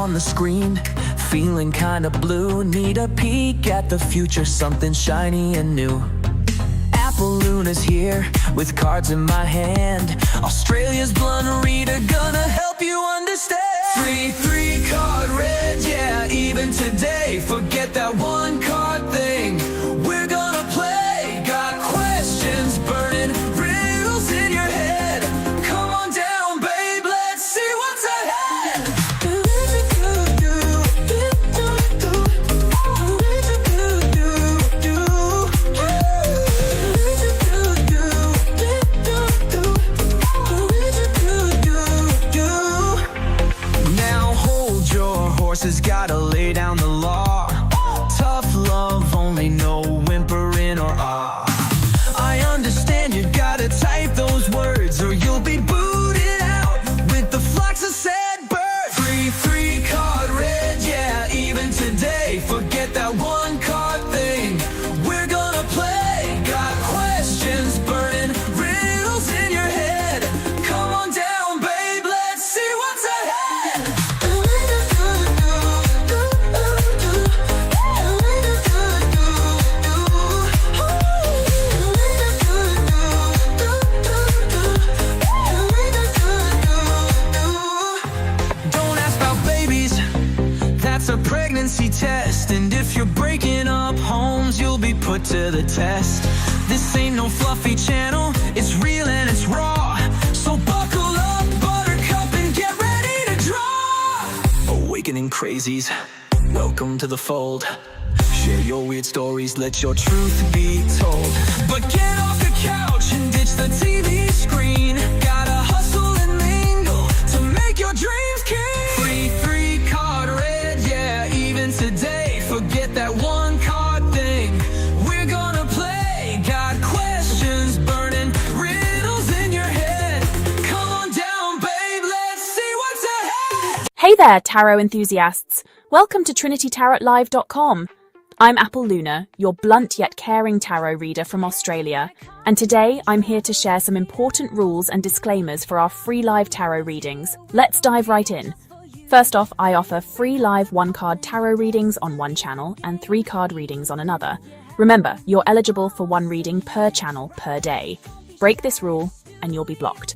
on the screen, feeling kinda blue. Need a peek at the future, something shiny and new. Luna's here, with cards in my hand. Australia's blunt reader, gonna help you understand. Three card red, yeah, even today. Forget that one card thing, we're gonna play. Got questions burning, riddles in your head. Come on down, babe, let's see what's ahead. Horses gotta lay down the law. Tough love, only no whimpering or ah. I understand you gotta type those words, or you'll be booted out with the flux of sad birds. Three card red, yeah, even today. Forget that one card thing, we're gonna play. Got questions burning, riddles in your head. Come on down, babe, let's see what's ahead. A pregnancy test, and if you're breaking up homes, you'll be put to the test. This ain't no fluffy channel, it's real and it's raw. So buckle up, buttercup, and get ready to draw. Awakening crazies, welcome to the fold. Share your weird stories, let your truth be told. But get off the couch and ditch the TV screen. Gotta hustle and mingle to make your dreams keen. Three card red, yeah, even today. Forget that one card thing, we're gonna play. Got questions burning, riddles in your head. Come on down, babe, let's see what's ahead. Hey there, tarot enthusiasts. Welcome to TrinityTarotLive.com. I'm Apple Luna, your blunt yet caring tarot reader from Australia, and today I'm here to share some important rules and disclaimers for our free live tarot readings. Let's dive right in. First off, I offer free live one-card tarot readings on one channel and 3-card readings on another. Remember, you're eligible for one reading per channel per day. Break this rule and you'll be blocked.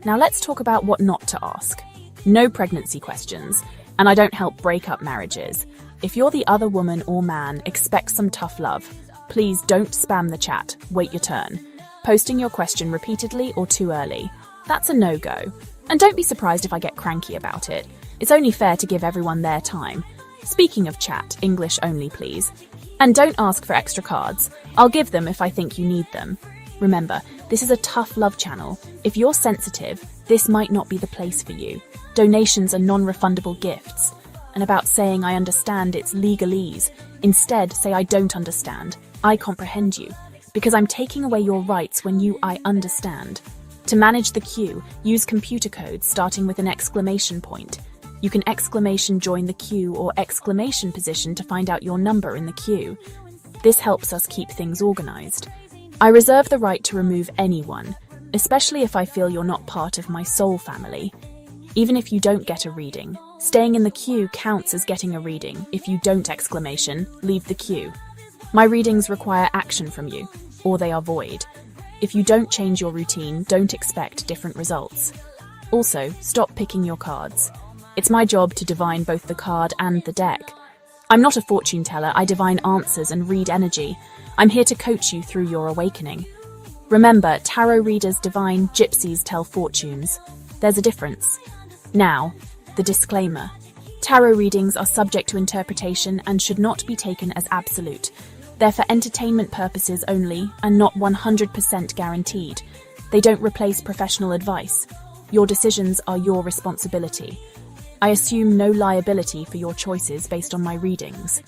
Now let's talk about what not to ask. No pregnancy questions, and I don't help break up marriages. If you're the other woman or man, expect some tough love. Please don't spam the chat, wait your turn. Posting your question repeatedly or too early, that's a no-go. And don't be surprised if I get cranky about it. It's only fair to give everyone their time. Speaking of chat, English only please. And don't ask for extra cards. I'll give them if I think you need them. Remember, this is a tough love channel. If you're sensitive, this might not be the place for you. Donations are non-refundable gifts. And about saying I understand, it's legalese. Instead, say I don't understand. I comprehend you. Because I'm taking away your rights when I understand. To manage the queue, use computer codes starting with an exclamation point. You can exclamation join the queue or exclamation position to find out your number in the queue. This helps us keep things organized. I reserve the right to remove anyone, especially if I feel you're not part of my soul family. Even if you don't get a reading, staying in the queue counts as getting a reading. If you don't exclamation, leave the queue. My readings require action from you, or they are void. If you don't change your routine, don't expect different results. Also, stop picking your cards. It's my job to divine both the card and the deck. I'm not a fortune teller, I divine answers and read energy. I'm here to coach you through your awakening. Remember, tarot readers divine, gypsies tell fortunes. There's a difference. Now, the disclaimer. Tarot readings are subject to interpretation and should not be taken as absolute. They're for entertainment purposes only and not 100% guaranteed. They don't replace professional advice. Your decisions are your responsibility. I assume no liability for your choices based on my readings.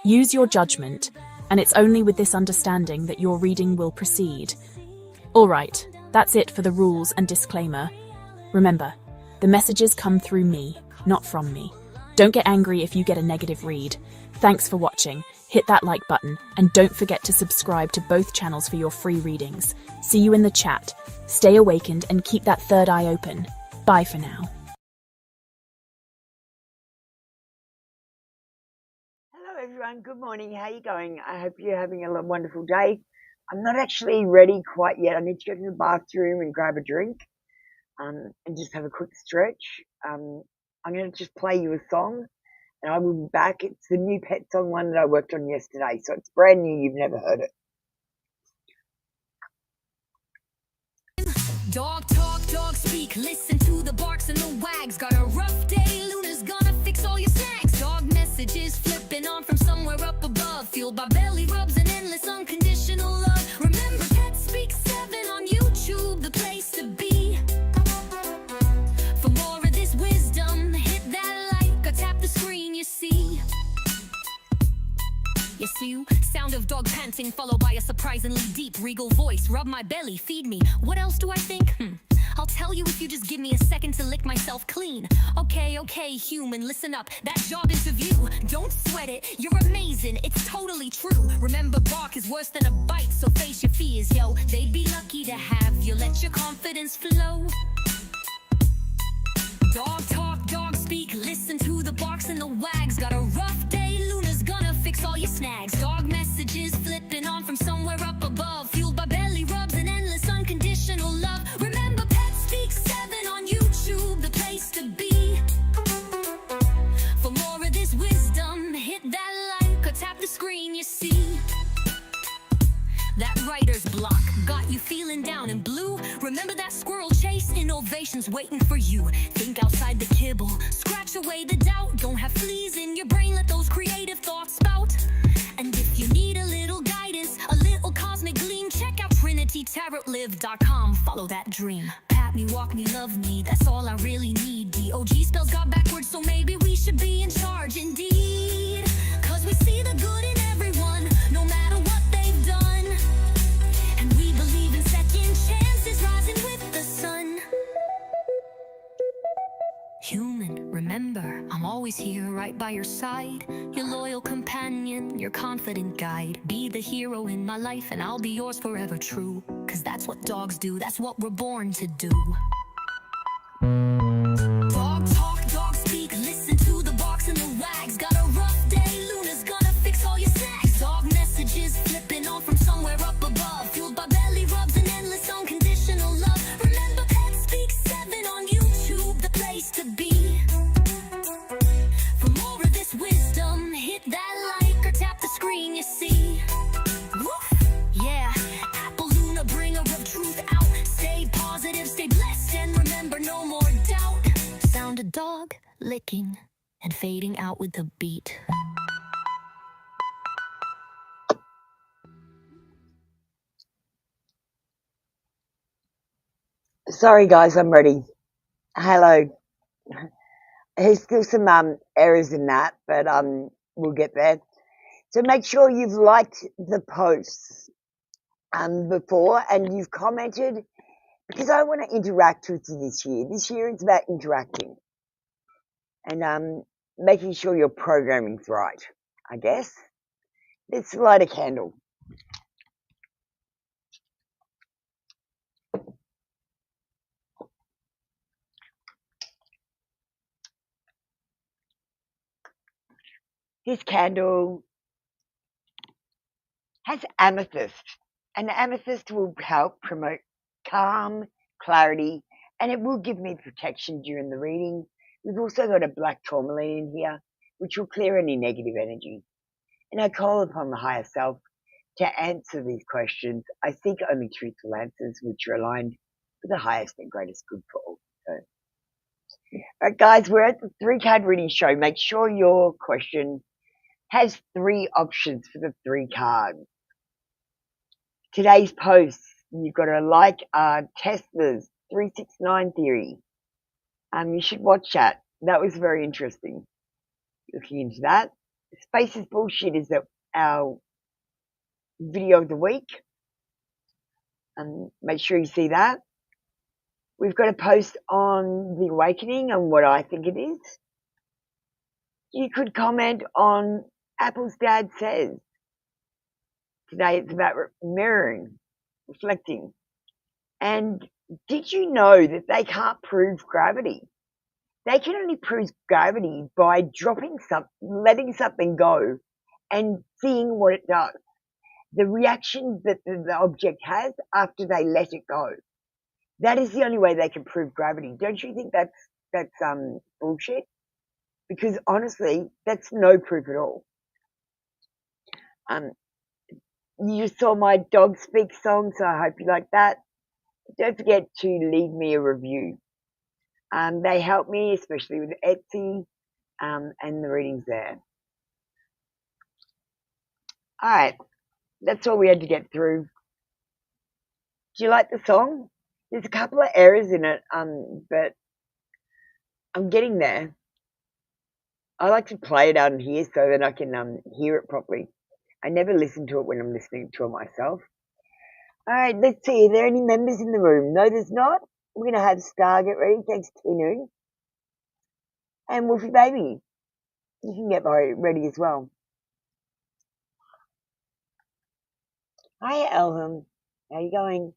Use your judgment, and it's only with this understanding that your reading will proceed. Alright, that's it for the rules and disclaimer. Remember, the messages come through me, not from me. Don't get angry if you get a negative read. Thanks for watching. Hit that like button, and don't forget to subscribe to both channels for your free readings. See you in the chat. Stay awakened and keep that third eye open. Bye for now. everyone. Good morning. How are you going? I hope you're having a wonderful day. I'm not actually ready quite yet. I need to go to the bathroom and grab a drink and just have a quick stretch. I'm going to just play you a song and I will be back. It's the new Pet Song one that I worked on yesterday, so it's brand new. You've never heard it. Dog talk, dog speak, listen to the barks and the wags. Got a rough day, Luna's gonna fix all your snacks. Dog messages flipping on from somewhere up above, fueled by belly rubs and endless unconditional love. Remember Pet Speak 7 on YouTube, the place to be. For more of this wisdom, hit that like or tap the screen you see. Yes, you. Sound of dog panting followed by a surprisingly deep regal voice. Rub my belly, feed me. What else do I think? I'll tell you if you just give me a second to lick myself clean. Okay, human, listen up. That job interview, don't sweat it. You're amazing, it's totally true. Remember, bark is worse than a bite, so face your fears, yo. They'd be lucky to have you. Let your confidence flow. Dog talk, dog speak, listen to the barks and the wags. Got a rough day, Luna's gonna fix all your snags. Dog messages flipping on from somewhere up above, fueled by belly rubs and endless unconditional love. Remember Pet Speak 7 on YouTube, the place to be. For more of this wisdom, hit that like or tap the screen you see. That writer's block got you feeling down and blue. Remember that squirrel chase? Innovation's waiting for you. Think outside the kibble, scratch away the doubt. Don't have fleas in your brain, let those creative thoughts spout. And if you need a little guidance, a little cosmic gleam, check out TrinityTarotLive.com. Follow that dream. Pat me, walk me, love me, that's all I really need. DOG spells got backwards, so maybe we should be in charge indeed. Cause we see the good in everyone, no matter what they've done. And we believe in second chances rising with the sun. Human, remember, I'm always here right by your side. Your loyal companion, your confident guide. Be the hero in my life and I'll be yours forever true. Cause that's what dogs do, that's what we're born to do. Dog talk, dog speak, listen to the barks and the wags. Got a rough day, Luna's gonna fix all your snacks. Dog messages flipping on from somewhere up above, fueled by belly rubs and endless unconditional love. Remember Pet Speak 7 on YouTube, the place to be. For more of this wisdom, hit that like or tap the screen you see. Woof, yeah, Apple Luna, bringer of truth out. Stay positive, stay blessed, and remember no more doubt. Sound a dog licking and fading out with the beat. Sorry, guys, I'm ready. Hello. There's still some errors in that, but we'll get there. So make sure you've liked the posts before and you've commented, because I want to interact with you this year. This year it's about interacting and making sure your programming's right, I guess. Let's light a candle. This candle has amethyst, and amethyst will help promote calm, clarity, and it will give me protection during the reading. We've also got a black tourmaline in here, which will clear any negative energy. And I call upon the higher self to answer these questions. I seek only truthful answers which are aligned with the highest and greatest good for all. Alright guys, we're at the 3-card reading show. Make sure your question has 3 options for the 3 cards. Today's post, you've got to like Tesla's 369 theory. You should watch that. That was very interesting. Looking into that. Space is Bullshit is our video of the week. Make sure you see that. We've got a post on the awakening and what I think it is. You could comment on Apple's Dad Says. Today it's about mirroring, reflecting. And did you know that they can't prove gravity? They can only prove gravity by dropping something, letting something go, and seeing what it does. The reaction that the object has after they let it go. That is the only way they can prove gravity. Don't you think that's bullshit? Because honestly, that's no proof at all. You saw my dog speak song, so I hope you like that. Don't forget to leave me a review. They help me, especially with Etsy, and the readings there. All right, that's all we had to get through. Do you like the song? There's a couple of errors in it, but I'm getting there. I like to play it out in here so that I can hear it properly. I never listen to it when I'm listening to it myself. All right, let's see. Are there any members in the room? No, there's not. We're going to have Star get ready. Thanks, Tinu. And Wolfie Baby, you can get ready as well. Hi, Elham. How you going?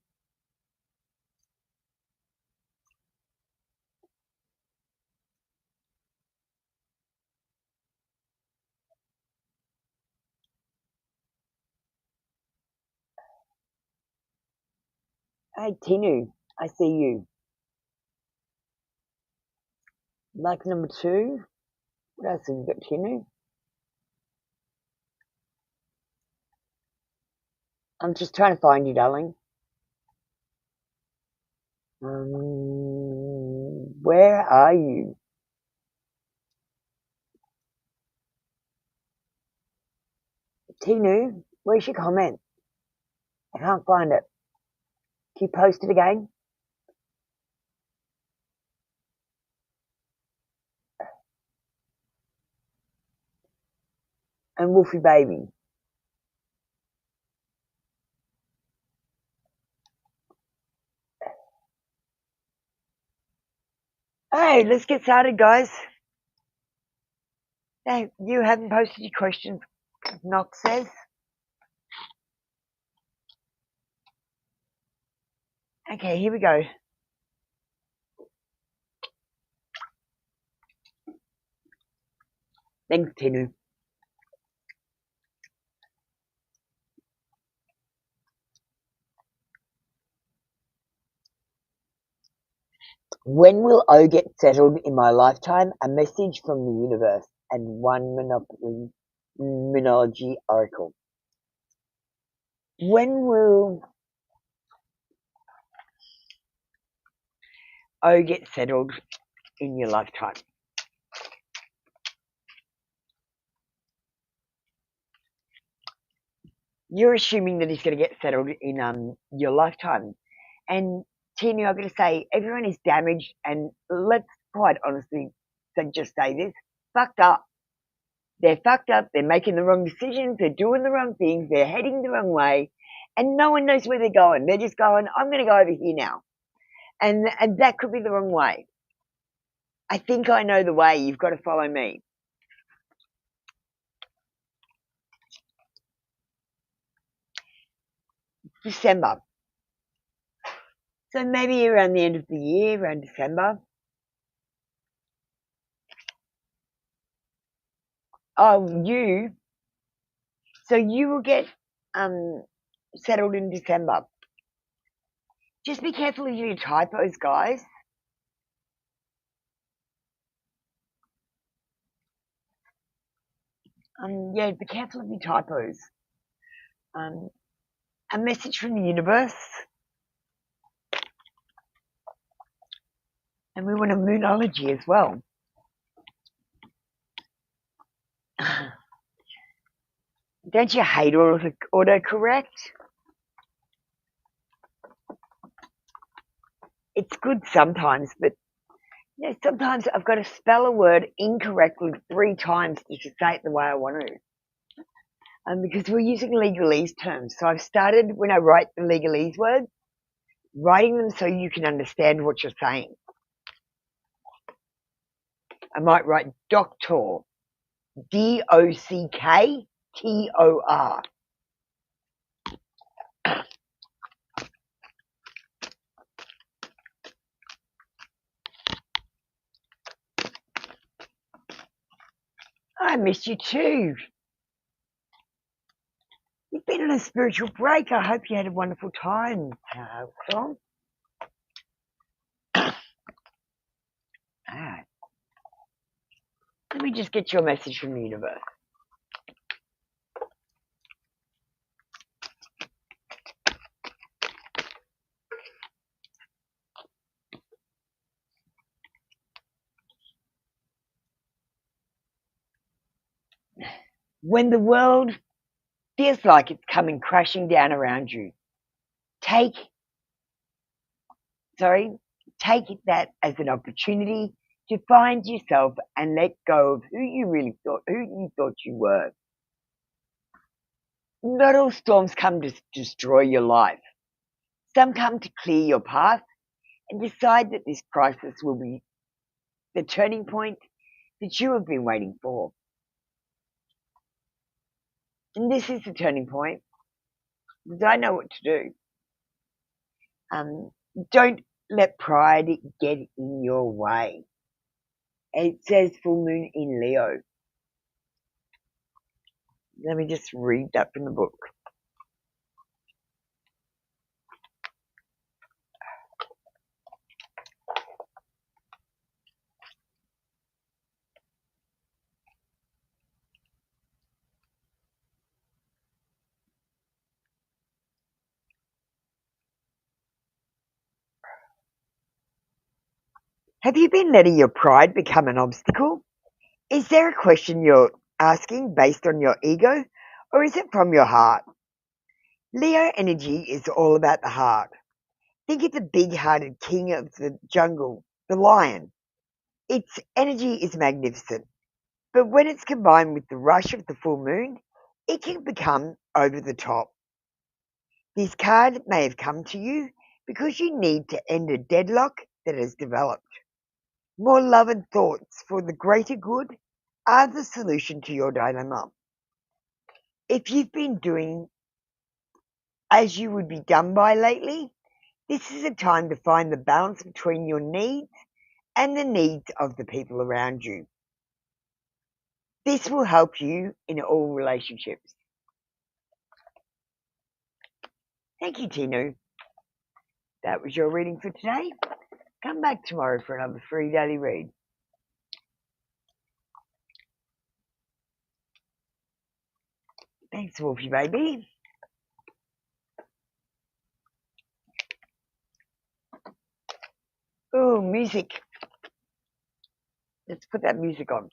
Hey, Tinu, I see you. Like number 2. What else have you got, Tinu? I'm just trying to find you, darling. Where are you? Tinu, where's your comment? I can't find it. Can you post it again? And Wolfie Baby. Hey, let's get started, guys. Hey, you haven't posted your questions, Knox says. Okay, here we go. Thanks, Tinu. When will O get settled in my lifetime? A message from the universe and one Monology oracle. When will O get settled in your lifetime? You're assuming that he's going to get settled in your lifetime. And Tina, I've got to say, everyone is damaged, and let's quite honestly just say this, fucked up. They're fucked up, they're making the wrong decisions, they're doing the wrong things, they're heading the wrong way, and no one knows where they're going. They're just going, I'm going to go over here now. And that could be the wrong way. I think I know the way, you've got to follow me. December. So maybe around the end of the year, around December. Oh, you. So you will get settled in December. Just be careful of your typos, guys. Yeah, be careful of your typos. A message from the universe. And we want a moonology as well. Don't you hate autocorrect? It's good sometimes, but you know, sometimes I've got to spell a word incorrectly 3 times just to say it the way I want to. Because we're using legalese terms. So I've started, when I write the legalese words, writing them so you can understand what you're saying. I might write doctor, D-O-C-K-T-O-R. I miss you too. been on a spiritual break. I hope you had a wonderful time, Tom. Alright. Let me just get your message from the universe. When the world feels like it's coming crashing down around you, take that as an opportunity to find yourself and let go of who you thought you were. Not all storms come to destroy your life. Some come to clear your path and decide that this crisis will be the turning point that you have been waiting for. And this is the turning point because I know what to do. Don't let pride get in your way. It says full moon in Leo. Let me just read that from the book. Have you been letting your pride become an obstacle? Is there a question you're asking based on your ego, or is it from your heart? Leo energy is all about the heart. Think of the big-hearted king of the jungle, the lion. Its energy is magnificent, but when it's combined with the rush of the full moon, it can become over the top. This card may have come to you because you need to end a deadlock that has developed. More love and thoughts for the greater good are the solution to your dilemma. If you've been doing as you would be done by lately, this is a time to find the balance between your needs and the needs of the people around you. This will help you in all relationships. Thank you, Tinu. That was your reading for today. Come back tomorrow for another free daily read. Thanks, Wolfie baby. Oh, music. Let's put that music on.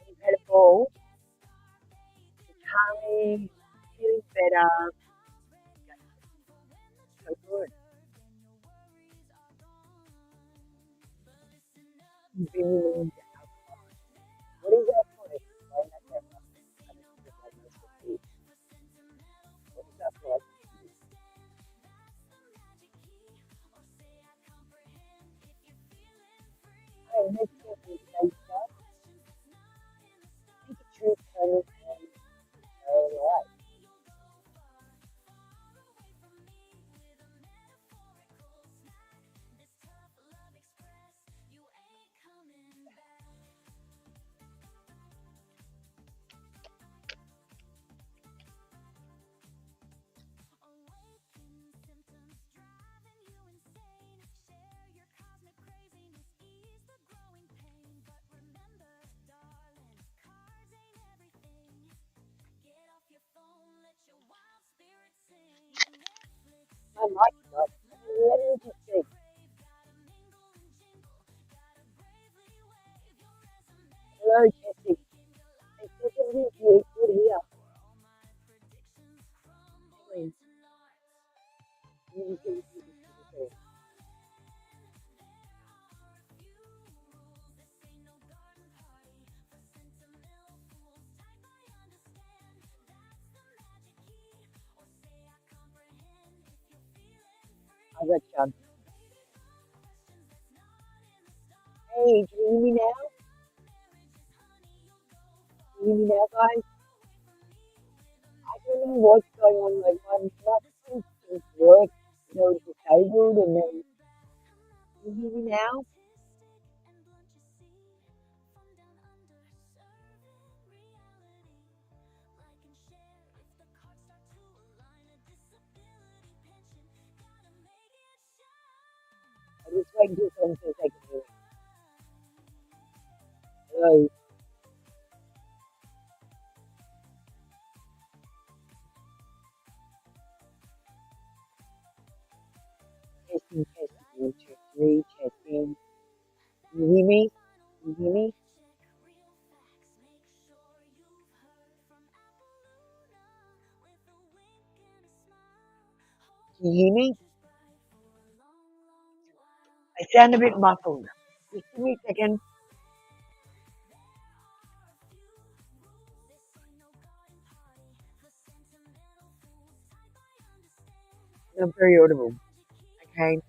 You've had a ball. You're calming, feeling better. So good. You've been willing to what is alcohol? Explain that to everyone. I don't think I've had most of it. What is alcohol? Hey, next step is say stuff. Think the truth, kindness, and alright. I got you. Hey, can you hear me now? Can you hear me now, guys? I don't know what's going on. Like my things work, disabled, and then can you hear me now? I just wait until someone says they can hear me. Hello. Testing, testing, 1, 2, 3, testing. Can you hear me? Can you hear me? Can you hear me? I sound a bit muffled. Just give me a second. I'm very audible. Okay.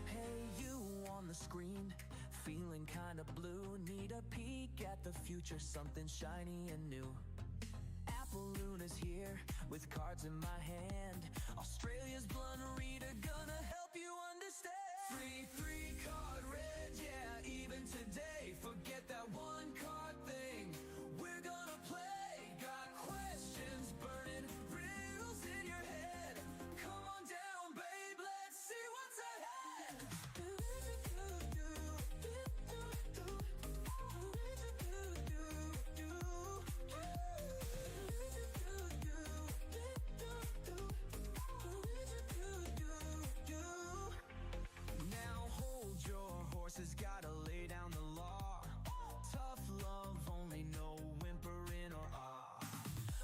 Hey, you on the screen, feeling kinda blue. Need a peek at the future, something shiny and new. Apple Luna's here with cards in my hand. Australia's blunt reader gonna help you understand. Free card read, yeah, even today. Forget that one card thing. We're gonna play. Got questions burning, riddles in your head. Come on down, babe, let's see what's ahead. Now hold your horses, gotta lay down the law. Tough love, only no whimpering or ah.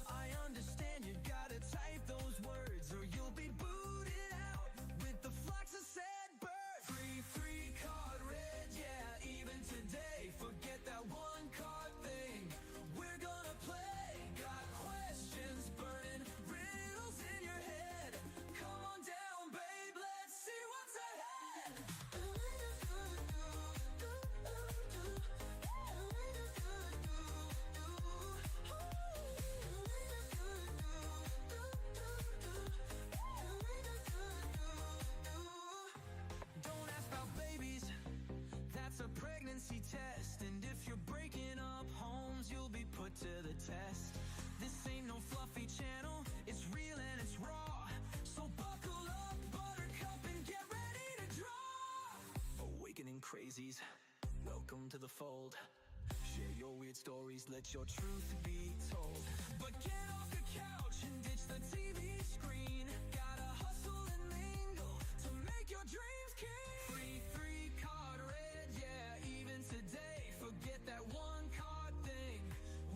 I understand you gotta type those words or you'll be booted out with the flux of sad bird. Free card read, yeah, even today. Forget that one card thing. We're gonna play. Got questions burning, riddles in your head. Come on down, babe, let's see what's ahead. Don't ask about babies, that's a pregnancy test. And if you're breaking up homes, you'll be put to the test. This ain't no fluffy channel, it's real and it's raw. So buckle up, buttercup, and get ready to draw. Awakening crazies, welcome to the fold. Share your weird stories, let your truth be told. But get off the couch and ditch the TV screen. Gotta hustle and mingle to make your dreams king. Free card read, yeah, even today. Forget that one card thing.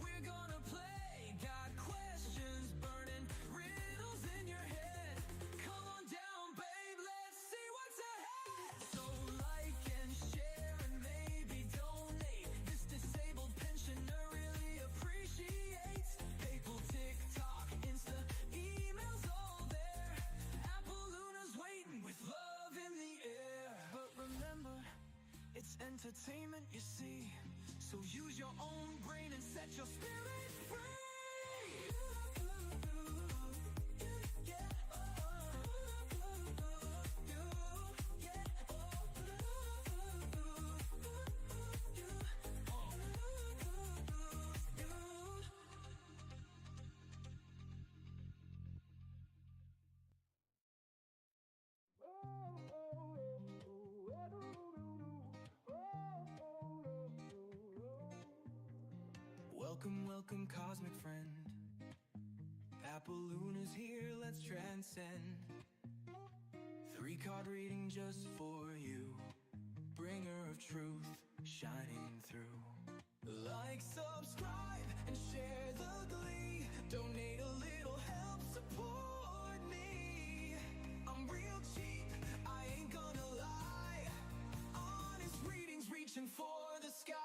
We're gonna play. Got questions burning, riddles in your head. Come on down, babe, let's see what's ahead. So like and share and maybe donate. This disabled pensioner really appreciates. PayPal, TikTok, Insta, emails all there. Apple Luna's waiting with love in the air. But remember, it's entertainment, you see. So use your own brain and set your spirit free. Welcome, welcome, cosmic friend. Apple Luna's here, let's transcend. 3-card reading just for you. Bringer of truth, shining through. Like, subscribe, and share the glee. Donate a little help, support me. I'm real cheap, I ain't gonna lie. Honest readings reaching for the sky.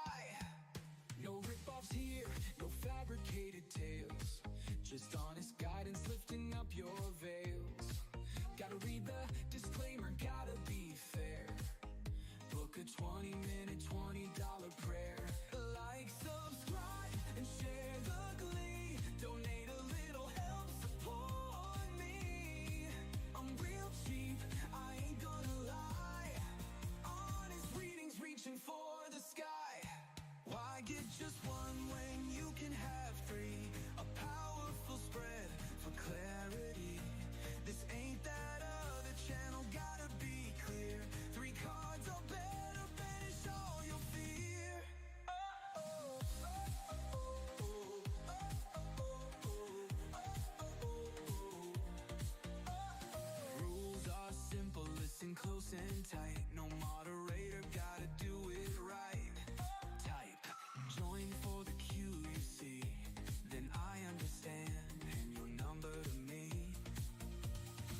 No rip-offs here, no fabricated tales. Just honest guidance lifting up your veils. Gotta read the disclaimer, gotta be fair. Book a 20-minute, $20 prayer. Like, subscribe, and share the glee. Donate a little help, support me. I'm real cheap, I ain't gonna lie. Honest readings reaching for the sky. Why get just one when you can have three? A powerful spread for clarity. This ain't that other channel, gotta be clear. 3 cards are better, banish all your fear. Rules are simple, listen close and tight. No moderator, gotta do it right. Type, join for the cue you see. Then I understand, and your number to me.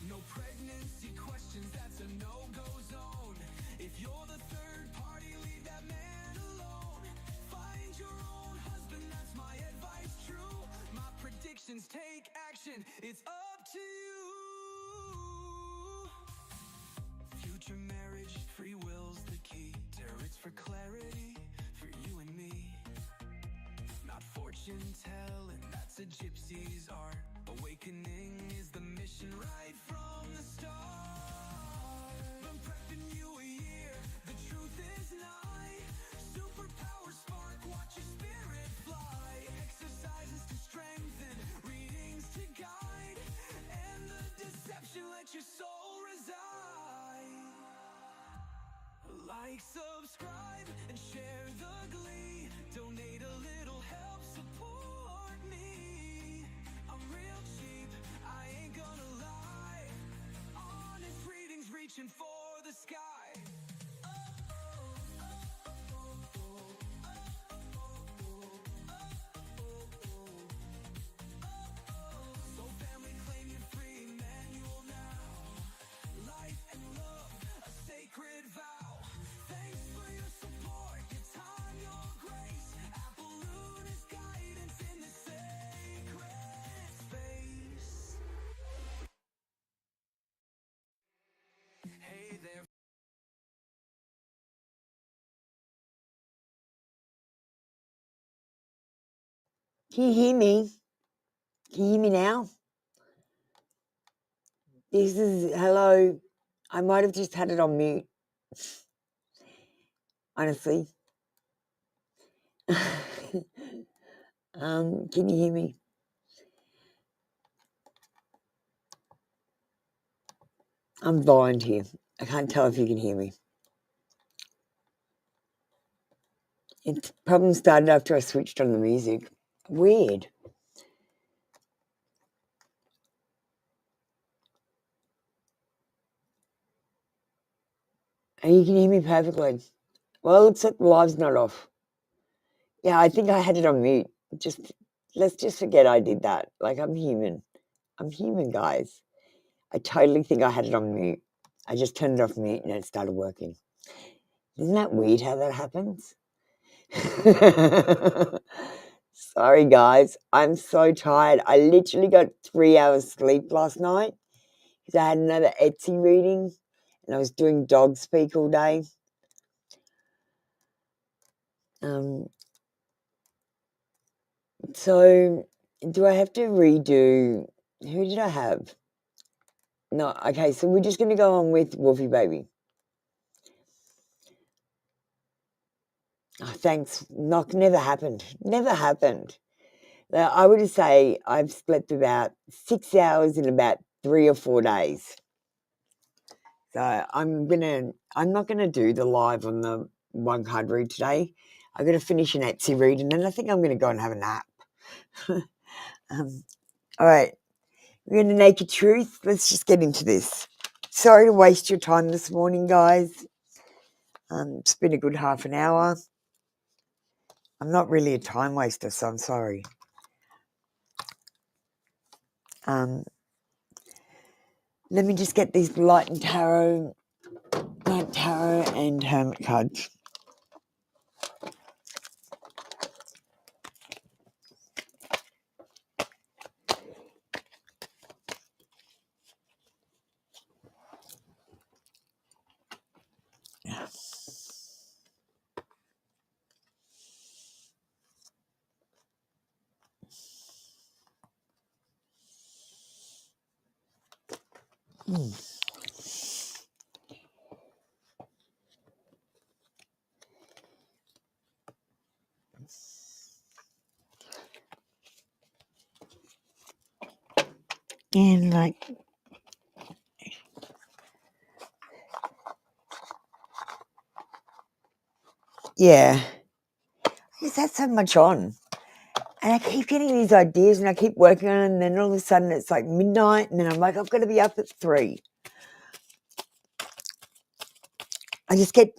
No pregnancy questions, that's a no-go zone. If you're the third party, leave that man alone. Find your own husband, that's my advice, true. My predictions, take action, it's up to you. Future marriage, free will's the key. Tarot's for clarity, for you and me. Not fortune telling, that's a gypsy's art. Awakening is the mission right from the start. Been prepping you a year, the truth is nigh. Superpower spark, watch your spirit fly. Exercises to strengthen, readings to guide. And the deception, let your soul reside. Like, subscribe, and share the glee. Donate a little help, support me. I'm real cheap, I ain't gonna lie. Honest readings reaching for the sky. So family, claim your free manual now. Life and love, a sacred vow. Thanks for your support, your time, your grace. Apple Luna's guidance in the sacred space. Hey there. Can you hear me? Can you hear me now? This is, hello. I might have just had it on mute. Honestly. Can you hear me? I'm blind here. I can't tell if you can hear me. The problem started after I switched on the music. Weird. And you can hear me perfectly. Well, it looks like the live's not off. Yeah, I think I had it on mute. Let's just forget I did that. Like, I'm human. I'm human, guys. I totally think I had it on mute. I just turned it off mute and it started working. Isn't that weird how that happens? Sorry, guys. I'm so tired. I literally got 3 hours sleep last night because I had another Etsy reading and I was doing dog speak all day. So do I have to redo? Who did I have? No, okay, so we're just going to go on with Wolfie Baby. Oh, thanks. Never happened. Never happened. Now, I would say I've slept about 6 hours in about 3 or 4 days. So I'm not gonna do the live on the 1 card read today. I've got to finish an Etsy read, and then I think I'm going to go and have a nap. All right, we're going to Naked Truth. Let's just get into this. Sorry to waste your time this morning, guys. It's been a good half an hour. I'm not really a time waster, so I'm sorry. Let me just get these Light Tarot and Hermit cards. And yeah, I just had so much on. And I keep getting these ideas and I keep working on it, and then all of a sudden it's like midnight, and then I'm like, I've got to be up at 3. I just get,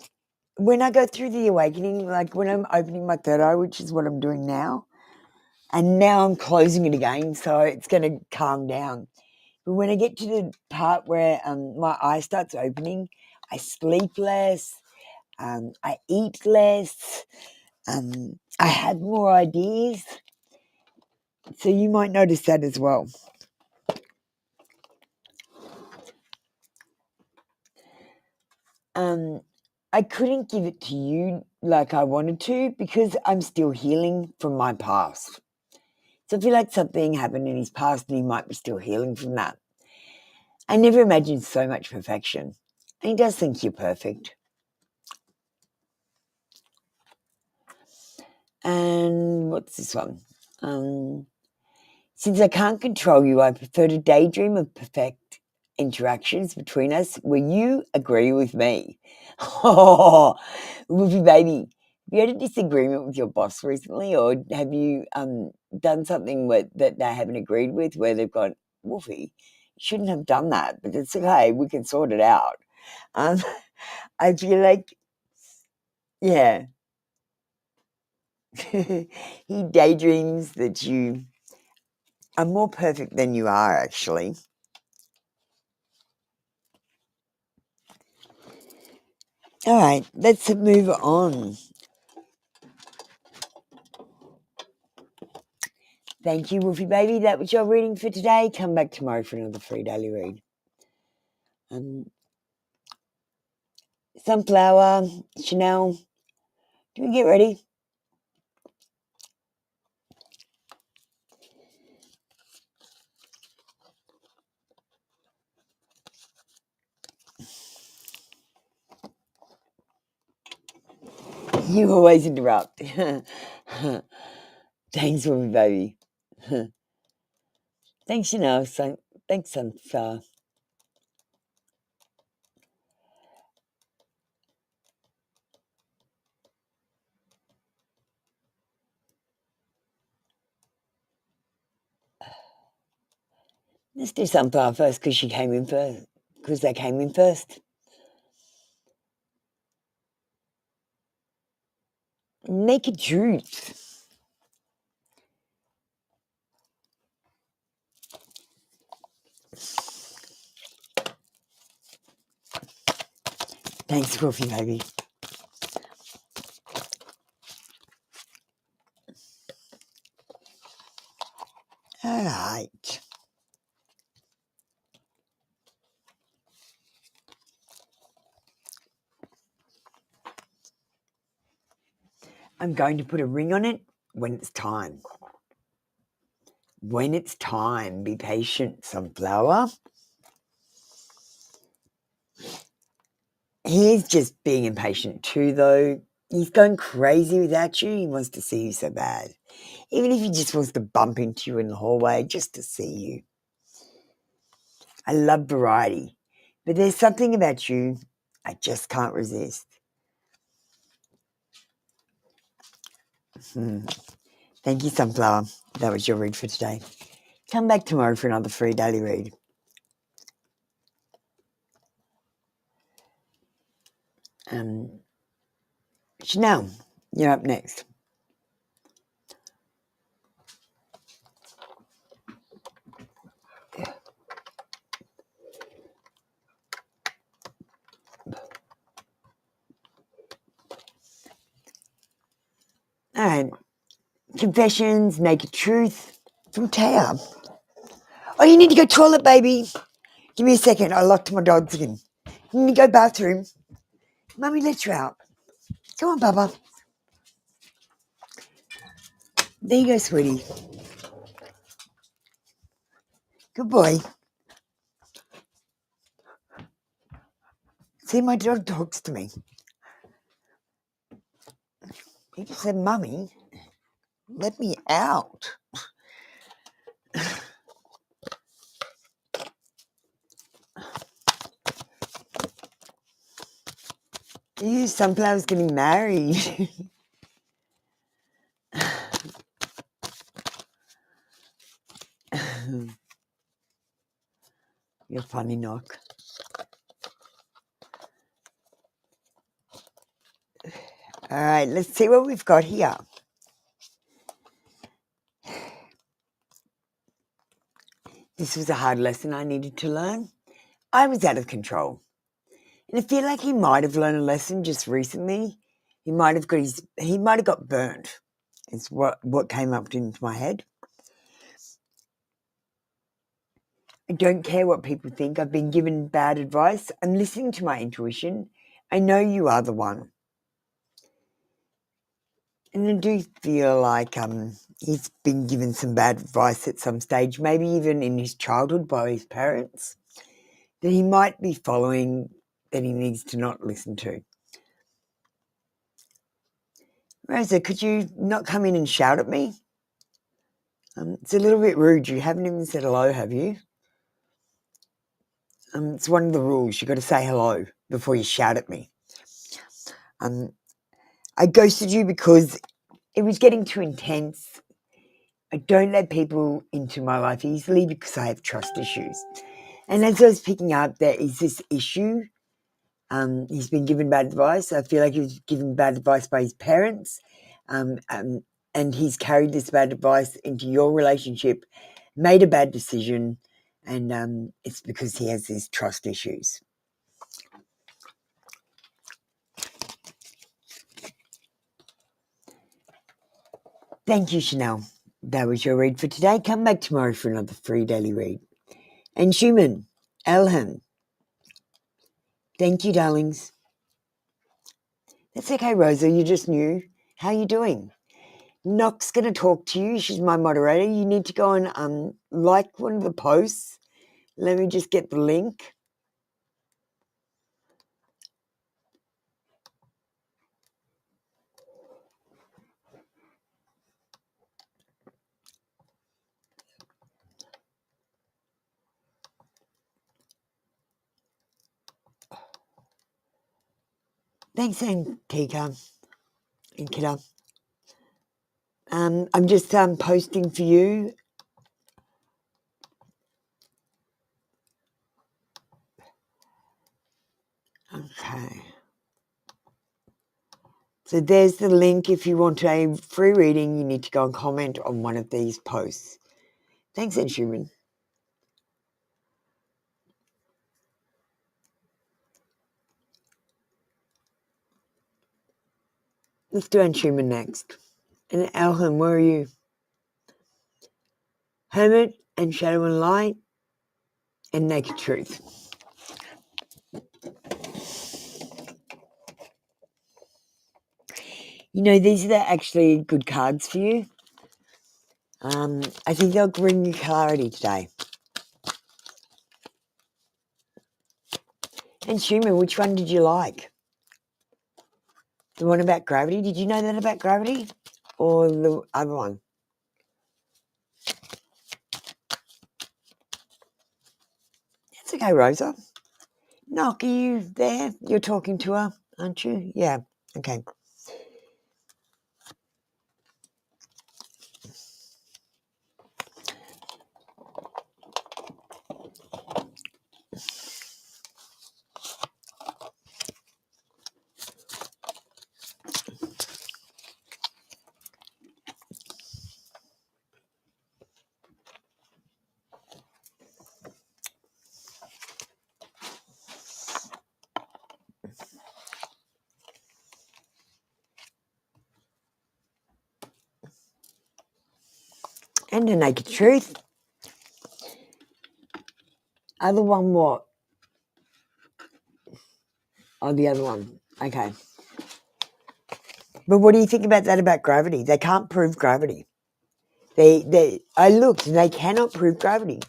when I go through the awakening, like when I'm opening my third eye, which is what I'm doing now, and now I'm closing it again, so it's going to calm down. But when I get to the part where my eye starts opening, I sleep less, I eat less, I have more ideas. So you might notice that as well. I couldn't give it to you like I wanted to because I'm still healing from my past. So I feel like something happened in his past and he might be still healing from that. I never imagined so much perfection. And he does think you're perfect. And what's this one? Since I can't control you, I prefer to daydream of perfect interactions between us where you agree with me. Oh, Woofy baby, have you had a disagreement with your boss recently, or have you done something that they haven't agreed with where they've gone, Woofy, you shouldn't have done that, but it's okay, we can sort it out. I feel like, yeah, he daydreams that you are more perfect than you are, actually. All right, let's move on. Thank you, Wolfie baby. That was your reading for today. Come back tomorrow for another free daily read. Sunflower, Chanel, do we get ready? You always interrupt. Thanks, Wolfie baby. Thanks, Chanel. Thanks, Sunflower. Let's do Sunflower first because she came in first. Because they came in first. Naked Truth. Thanks, Wolfie baby. All right. I'm going to put a ring on it when it's time. When it's time. Be patient, Sunflower. He's just being impatient too, though. He's going crazy without you. He wants to see you so bad. Even if he just wants to bump into you in the hallway just to see you. I love variety. But there's something about you I just can't resist. Thank you, Sunflower. That was your read for today. Come back tomorrow for another free daily read. Chanel, you're up next. All right. Confessions, Naked Truth from Taya. Oh, you need to go toilet, baby. Give me a second. I locked my dogs in. You need to go bathroom. Mummy, let you out. Come on, Bubba. There you go, sweetie. Good boy. See, my dog talks to me. He just said, Mummy, let me out. You, Sunflower's getting married. You're funny, Knock. All right, let's see what we've got here. This was a hard lesson I needed to learn. I was out of control. And I feel like he might have learned a lesson just recently. He might have got burnt. It's what came up into my head. I don't care what people think. I've been given bad advice. I'm listening to my intuition. I know you are the one. And I do feel like he's been given some bad advice at some stage, maybe even in his childhood by his parents, that he might be following, that he needs to not listen to. Rosa, could you not come in and shout at me? It's a little bit rude. You haven't even said hello, have you? It's one of the rules. You've got to say hello before you shout at me. I ghosted you because it was getting too intense. I don't let people into my life easily because I have trust issues. And as I was picking up, there is this issue. He's been given bad advice. I feel like he was given bad advice by his parents. And he's carried this bad advice into your relationship, made a bad decision, and it's because he has these trust issues. Thank you, Chanel. That was your read for today. Come back tomorrow for another free daily read. And Schumann, Elham, thank you, darlings. That's okay, Rosa. You're just new. How are you doing? Nock's going to talk to you. She's my moderator. You need to go and like one of the posts. Let me just get the link. Thanks, Antika and Kidda. I'm just posting for you. Okay. So there's the link. If you want a free reading, you need to go and comment on one of these posts. Thanks, Ed Schumann. Let's do Ed Schumann next. And Elham, where are you? Hermit and Shadow and Light and Naked Truth. You know, these are actually good cards for you. I think they'll bring you clarity today. And Schumann, which one did you like? The one about gravity? Did you know that about gravity? Or the other one? It's okay, Rosa. Knock, are you there? You're talking to her, aren't you? Yeah, okay. And the naked truth. Other one what? Oh, the other one. Okay. But what do you think about that about gravity? They can't prove gravity. I looked and they cannot prove gravity.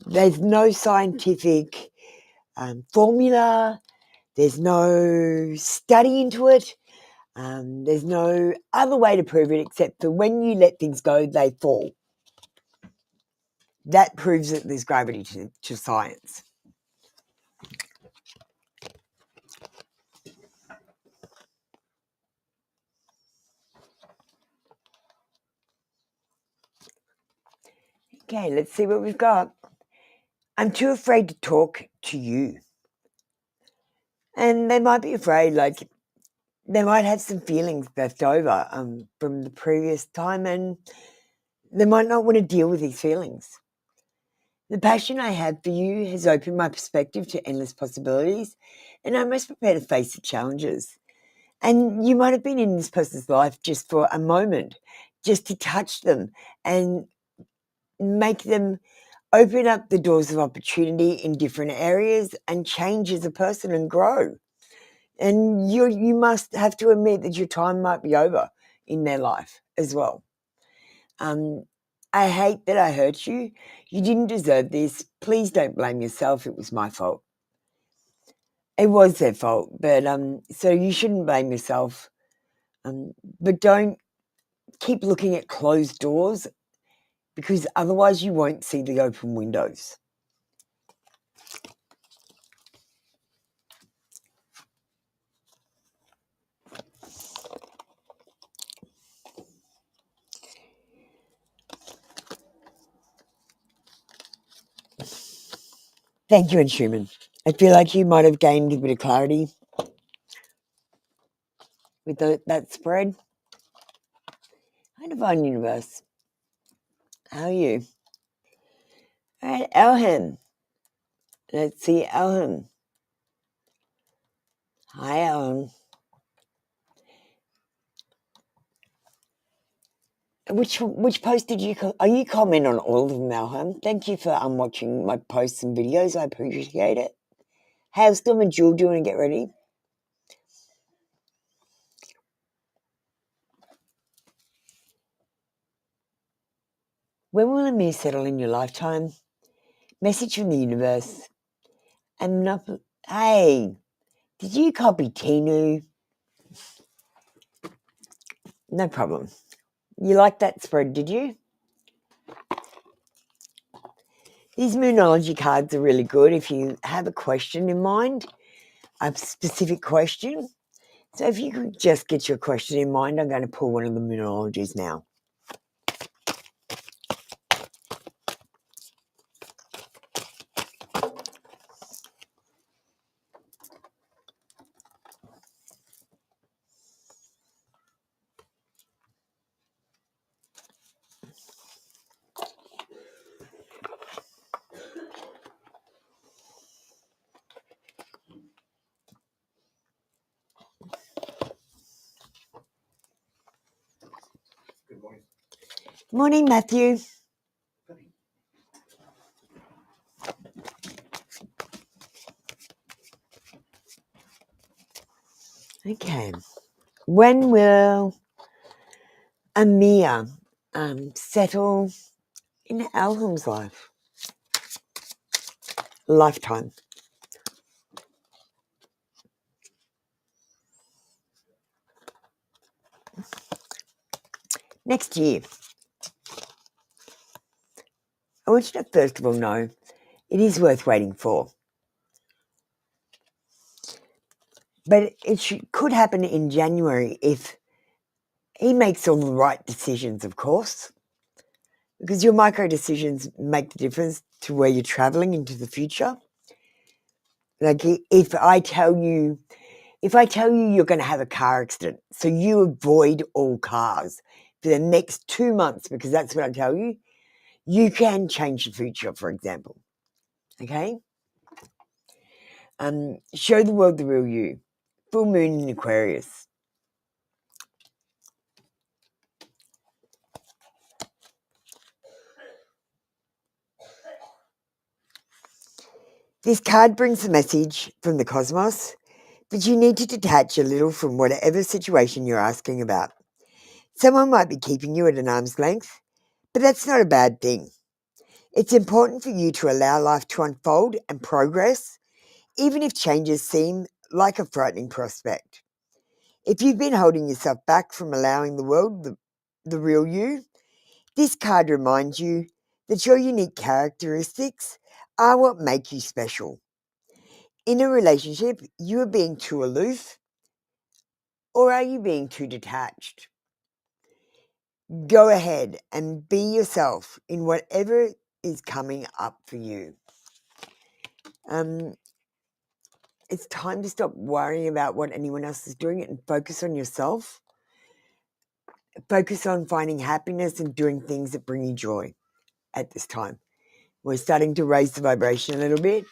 There's no scientific formula. There's no study into it. There's no other way to prove it except for when you let things go, they fall. That proves that there's gravity to science. Okay, let's see what we've got. I'm too afraid to talk to you. And they might be afraid, like they might have some feelings left over from the previous time, and they might not want to deal with these feelings. The passion I have for you has opened my perspective to endless possibilities, and I'm most prepared to face the challenges. And you might have been in this person's life just for a moment, just to touch them and make them open up the doors of opportunity in different areas and change as a person and grow. And you must have to admit that your time might be over in their life as well. I hate that I hurt you. You didn't deserve this. Please don't blame yourself. It was my fault. It was their fault, but so you shouldn't blame yourself. But don't keep looking at closed doors, because otherwise you won't see the open windows. Thank you, Schumann. I feel like you might have gained a bit of clarity with that spread. Hi, Divine Universe. How are you? All right, Elham. Let's see, Elham. Hi, Elham. Which post did you? Are you comment on all of them, Elham? Thank you for watching my posts and videos. I appreciate it. How's Storm and Jewel doing to get ready? When will a mirror settle in your lifetime? Message from the universe. Hey, did you copy Tinu? No problem. You like that spread, did you? These Moonology cards are really good if you have a question in mind, a specific question. So if you could just get your question in mind, I'm going to pull one of the Moonologies now. Good morning. Morning, Matthew. Okay. When will Amir settle in Alham's lifetime? Next year. I want you to first of all know it is worth waiting for. But it could happen in January if he makes all the right decisions, of course, because your micro decisions make the difference to where you're traveling into the future. Like if I tell you you're going to have a car accident, so you avoid all cars for the next 2 months, because that's what I tell you, you can change the future, for example. Okay? Show the world the real you. Full moon in Aquarius. This card brings a message from the cosmos that you need to detach a little from whatever situation you're asking about. Someone might be keeping you at an arm's length, but that's not a bad thing. It's important for you to allow life to unfold and progress, even if changes seem like a frightening prospect. If you've been holding yourself back from allowing the world the real you, this card reminds you that your unique characteristics are what make you special. In a relationship, you are being too aloof, or are you being too detached? Go ahead and be yourself in whatever is coming up for you. It's time to stop worrying about what anyone else is doing and focus on yourself. Focus on finding happiness and doing things that bring you joy at this time. We're starting to raise the vibration a little bit.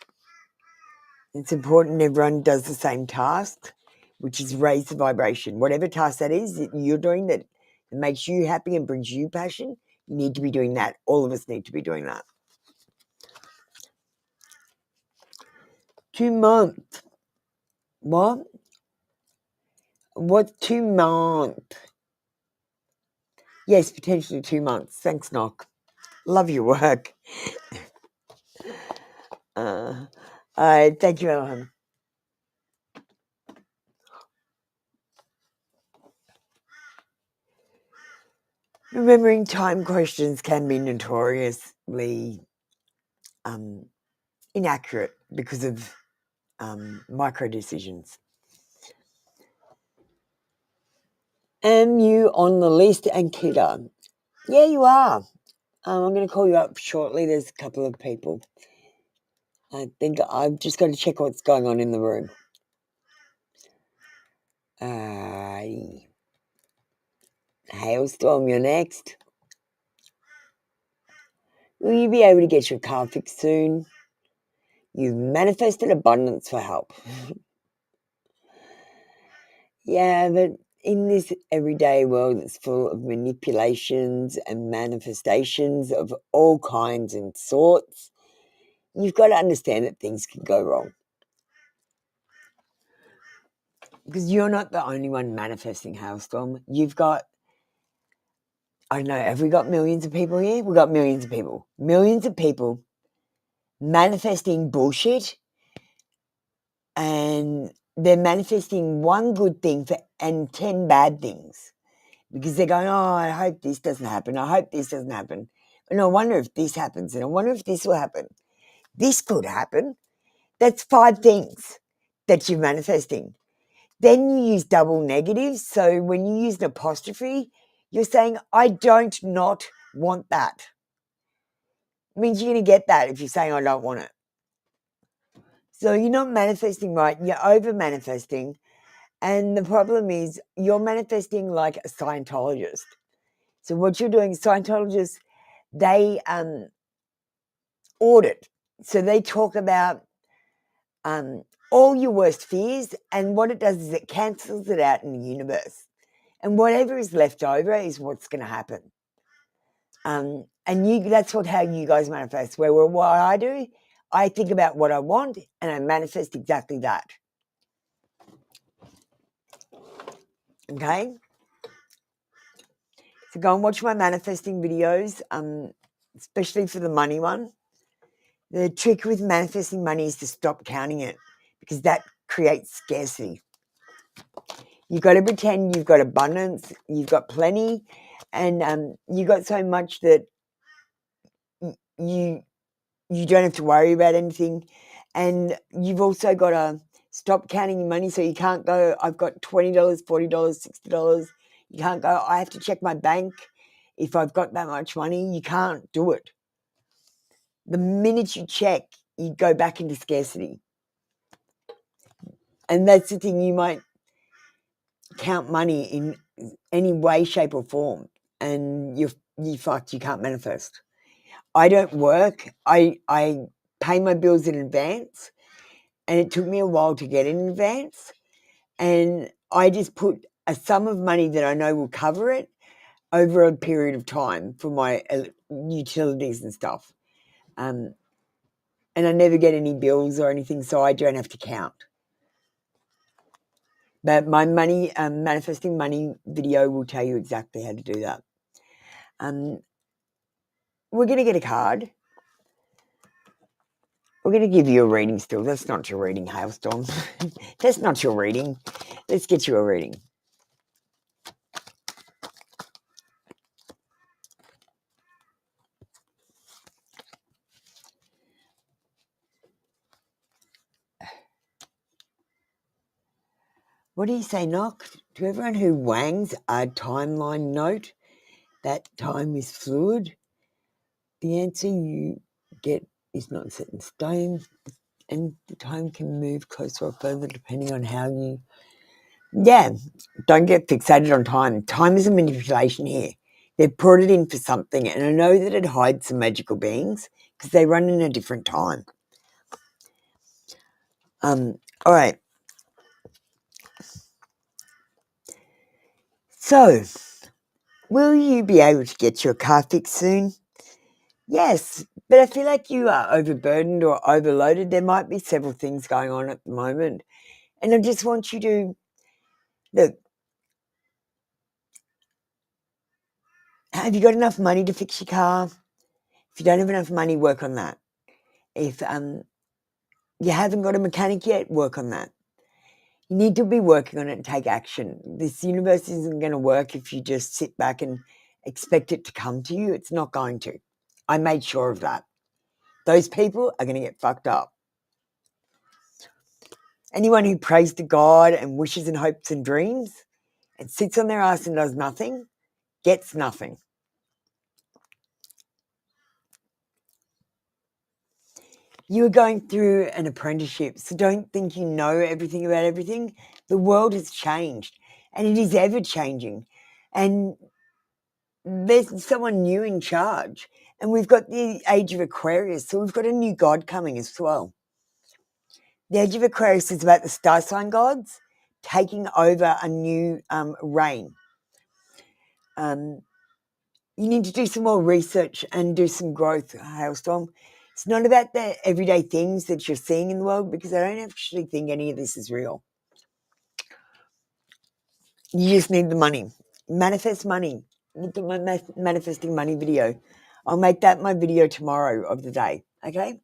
It's important everyone does the same task, which is raise the vibration. Whatever task that is that you're doing that makes you happy and brings you passion, you need to be doing that. All of us need to be doing that. 2 months. What? What's 2 months? Yes, potentially 2 months. Thanks, Knock. Love your work. Thank you, Ellen. Remembering time questions can be notoriously inaccurate because of micro decisions. Am you on the list, Ankita? Yeah, you are. I'm going to call you up shortly. There's a couple of people. I think I've just got to check what's going on in the room. Hailstorm, you're next. Will you be able to get your car fixed soon? You've manifested abundance for help. Yeah, but in this everyday world that's full of manipulations and manifestations of all kinds and sorts, you've got to understand that things can go wrong. Because you're not the only one manifesting Hailstorm. You've got, I don't know, have we got millions of people here? We've got millions of people. Millions of people manifesting bullshit, and they're manifesting one good thing and 10 bad things. Because they're going, oh, I hope this doesn't happen. I hope this doesn't happen. And I wonder if this happens. And I wonder if this will happen. This could happen. That's 5 things that you're manifesting. Then you use double negatives. So when you use an apostrophe, you're saying, I don't not want that. It means you're going to get that if you're saying, I don't want it. So you're not manifesting right. You're over manifesting. And the problem is you're manifesting like a Scientologist. So what you're doing, Scientologists, they audit. So they talk about all your worst fears, and what it does is it cancels it out in the universe. And whatever is left over is what's going to happen. And that's how you guys manifest. Where what I do, I think about what I want and I manifest exactly that. Okay? So go and watch my manifesting videos, especially for the money one. The trick with manifesting money is to stop counting it, because that creates scarcity. You've got to pretend you've got abundance, you've got plenty, and you've got so much that you don't have to worry about anything. And you've also got to stop counting your money, so you can't go, I've got $20, $40, $60. You can't go, I have to check my bank if I've got that much money. You can't do it. The minute you check, you go back into scarcity. And that's the thing, you might count money in any way, shape or form, and you fucked, you can't manifest. I don't work. I pay my bills in advance, and it took me a while to get in advance, and I just put a sum of money that I know will cover it over a period of time for my utilities and stuff. and I never get any bills or anything, so I don't have to count. But my money, manifesting money video will tell you exactly how to do that. We're going to get a card. We're going to give you a reading still. That's not your reading, Hailstorm. That's not your reading. Let's get you a reading. What do you say, Knock? To everyone who wangs a timeline note, that time is fluid. The answer you get is not set in stone, and the time can move closer or further depending on how you... Yeah, don't get fixated on time. Time is a manipulation here. They've brought it in for something, and I know that it hides some magical beings because they run in a different time. All right. So, will you be able to get your car fixed soon? Yes, but I feel like you are overburdened or overloaded. There might be several things going on at the moment, and I just want you to look. Have you got enough money to fix your car? If you don't have enough money, work on that. If you haven't got a mechanic yet, work on that. You need to be working on it and take action. This universe isn't going to work if you just sit back and expect it to come to you. It's not going to. I made sure of that. Those people are going to get fucked up. Anyone who prays to God and wishes and hopes and dreams and sits on their ass and does nothing gets nothing. You are going through an apprenticeship, so don't think you know everything about everything. The world has changed, and it is ever changing. And there's someone new in charge. And we've got the age of Aquarius, so we've got a new god coming as well. The age of Aquarius is about the star sign gods taking over a new reign. You need to do some more research and do some growth, Hailstorm. It's not about the everyday things that you're seeing in the world, because I don't actually think any of this is real. You just need the money. Manifest money. Look at my manifesting money video. I'll make that my video tomorrow of the day, okay?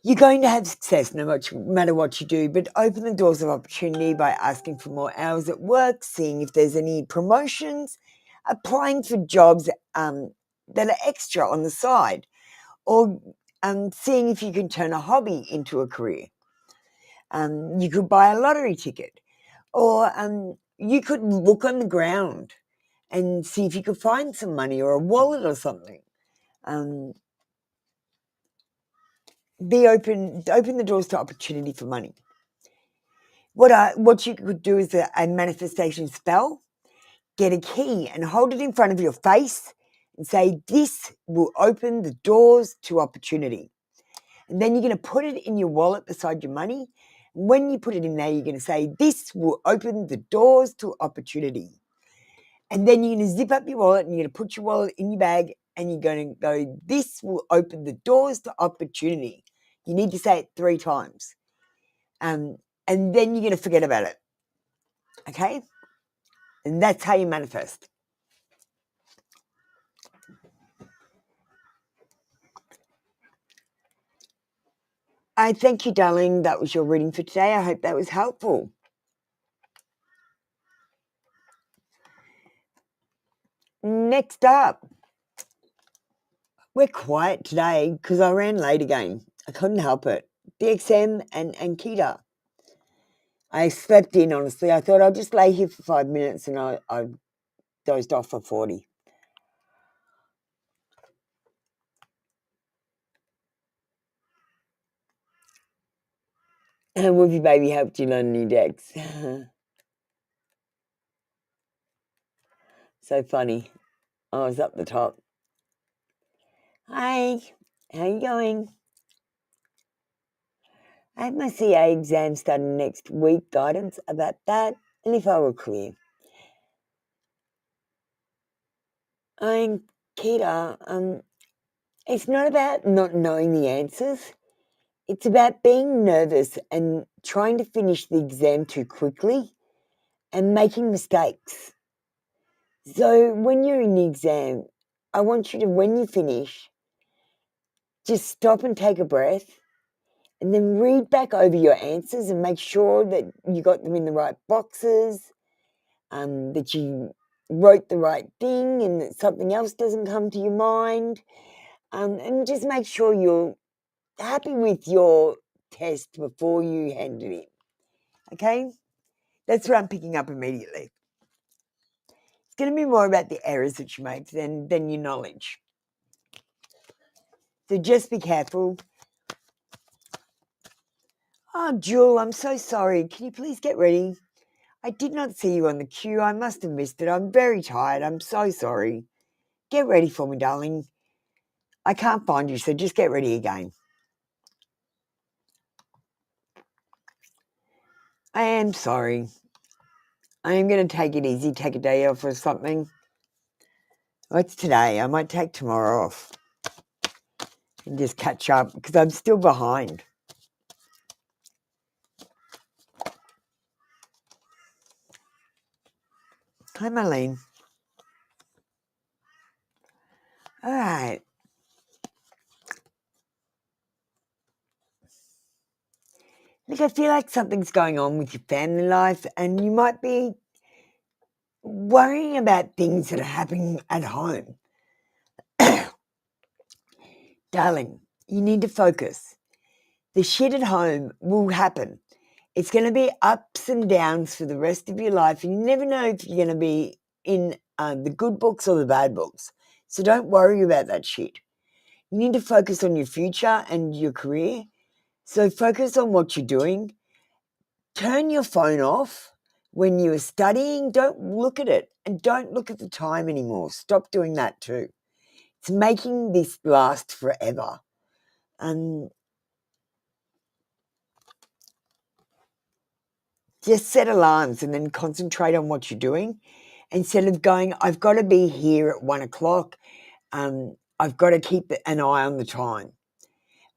You're going to have success no matter what you do, but open the doors of opportunity by asking for more hours at work, seeing if there's any promotions, applying for jobs that are extra on the side, or seeing if you can turn a hobby into a career. You could buy a lottery ticket, or you could look on the ground and see if you could find some money or a wallet or something. Open the doors to opportunity for money. What you could do is a manifestation spell. Get a key and hold it in front of your face and say, this will open the doors to opportunity. And then you're going to put it in your wallet beside your money. When you put it in there, you're going to say, this will open the doors to opportunity. And then you're going to zip up your wallet and you're going to put your wallet in your bag and you're going to go, this will open the doors to opportunity. You need to say it 3 times. And then you're going to forget about it. Okay? And that's how you manifest. I thank you, darling. That was your reading for today. I hope that was helpful. Next up, we're quiet today because I ran late again. I couldn't help it. DXM and Kita. I slept in, honestly. I thought I'll just lay here for 5 minutes and I dozed off for 40. And Woofy Baby helped you learn new decks. So funny. I was up the top. Hi, how you going? I have my CA exam starting next week. Guidance about that, and if I were clear. I'm Kita. It's not about not knowing the answers. It's about being nervous and trying to finish the exam too quickly and making mistakes. So when you're in the exam, I want you to, when you finish, just stop and take a breath and then read back over your answers and make sure that you got them in the right boxes, that you wrote the right thing and that something else doesn't come to your mind, and just make sure you're happy with your test before you hand it in. Okay? That's what I'm picking up immediately. It's going to be more about the errors that you make than your knowledge. So just be careful. Oh, Jewel, I'm so sorry. Can you please get ready? I did not see you on the queue. I must have missed it. I'm very tired. I'm so sorry. Get ready for me, darling. I can't find you, so just get ready again. I am sorry. I am going to take it easy, take a day off or something. What's today? I might take tomorrow off and just catch up because I'm still behind. Hi, Marlene. All right. Look, I feel like something's going on with your family life and you might be worrying about things that are happening at home. Darling, you need to focus. The shit at home will happen. It's going to be ups and downs for the rest of your life. You never know if you're going to be in the good books or the bad books. So don't worry about that shit. You need to focus on your future and your career. So focus on what you're doing. Turn your phone off when you are studying. Don't look at it and don't look at the time anymore. Stop doing that too. It's making this last forever. Just set alarms and then concentrate on what you're doing instead of going, I've got to be here at 1 o'clock. I've got to keep an eye on the time.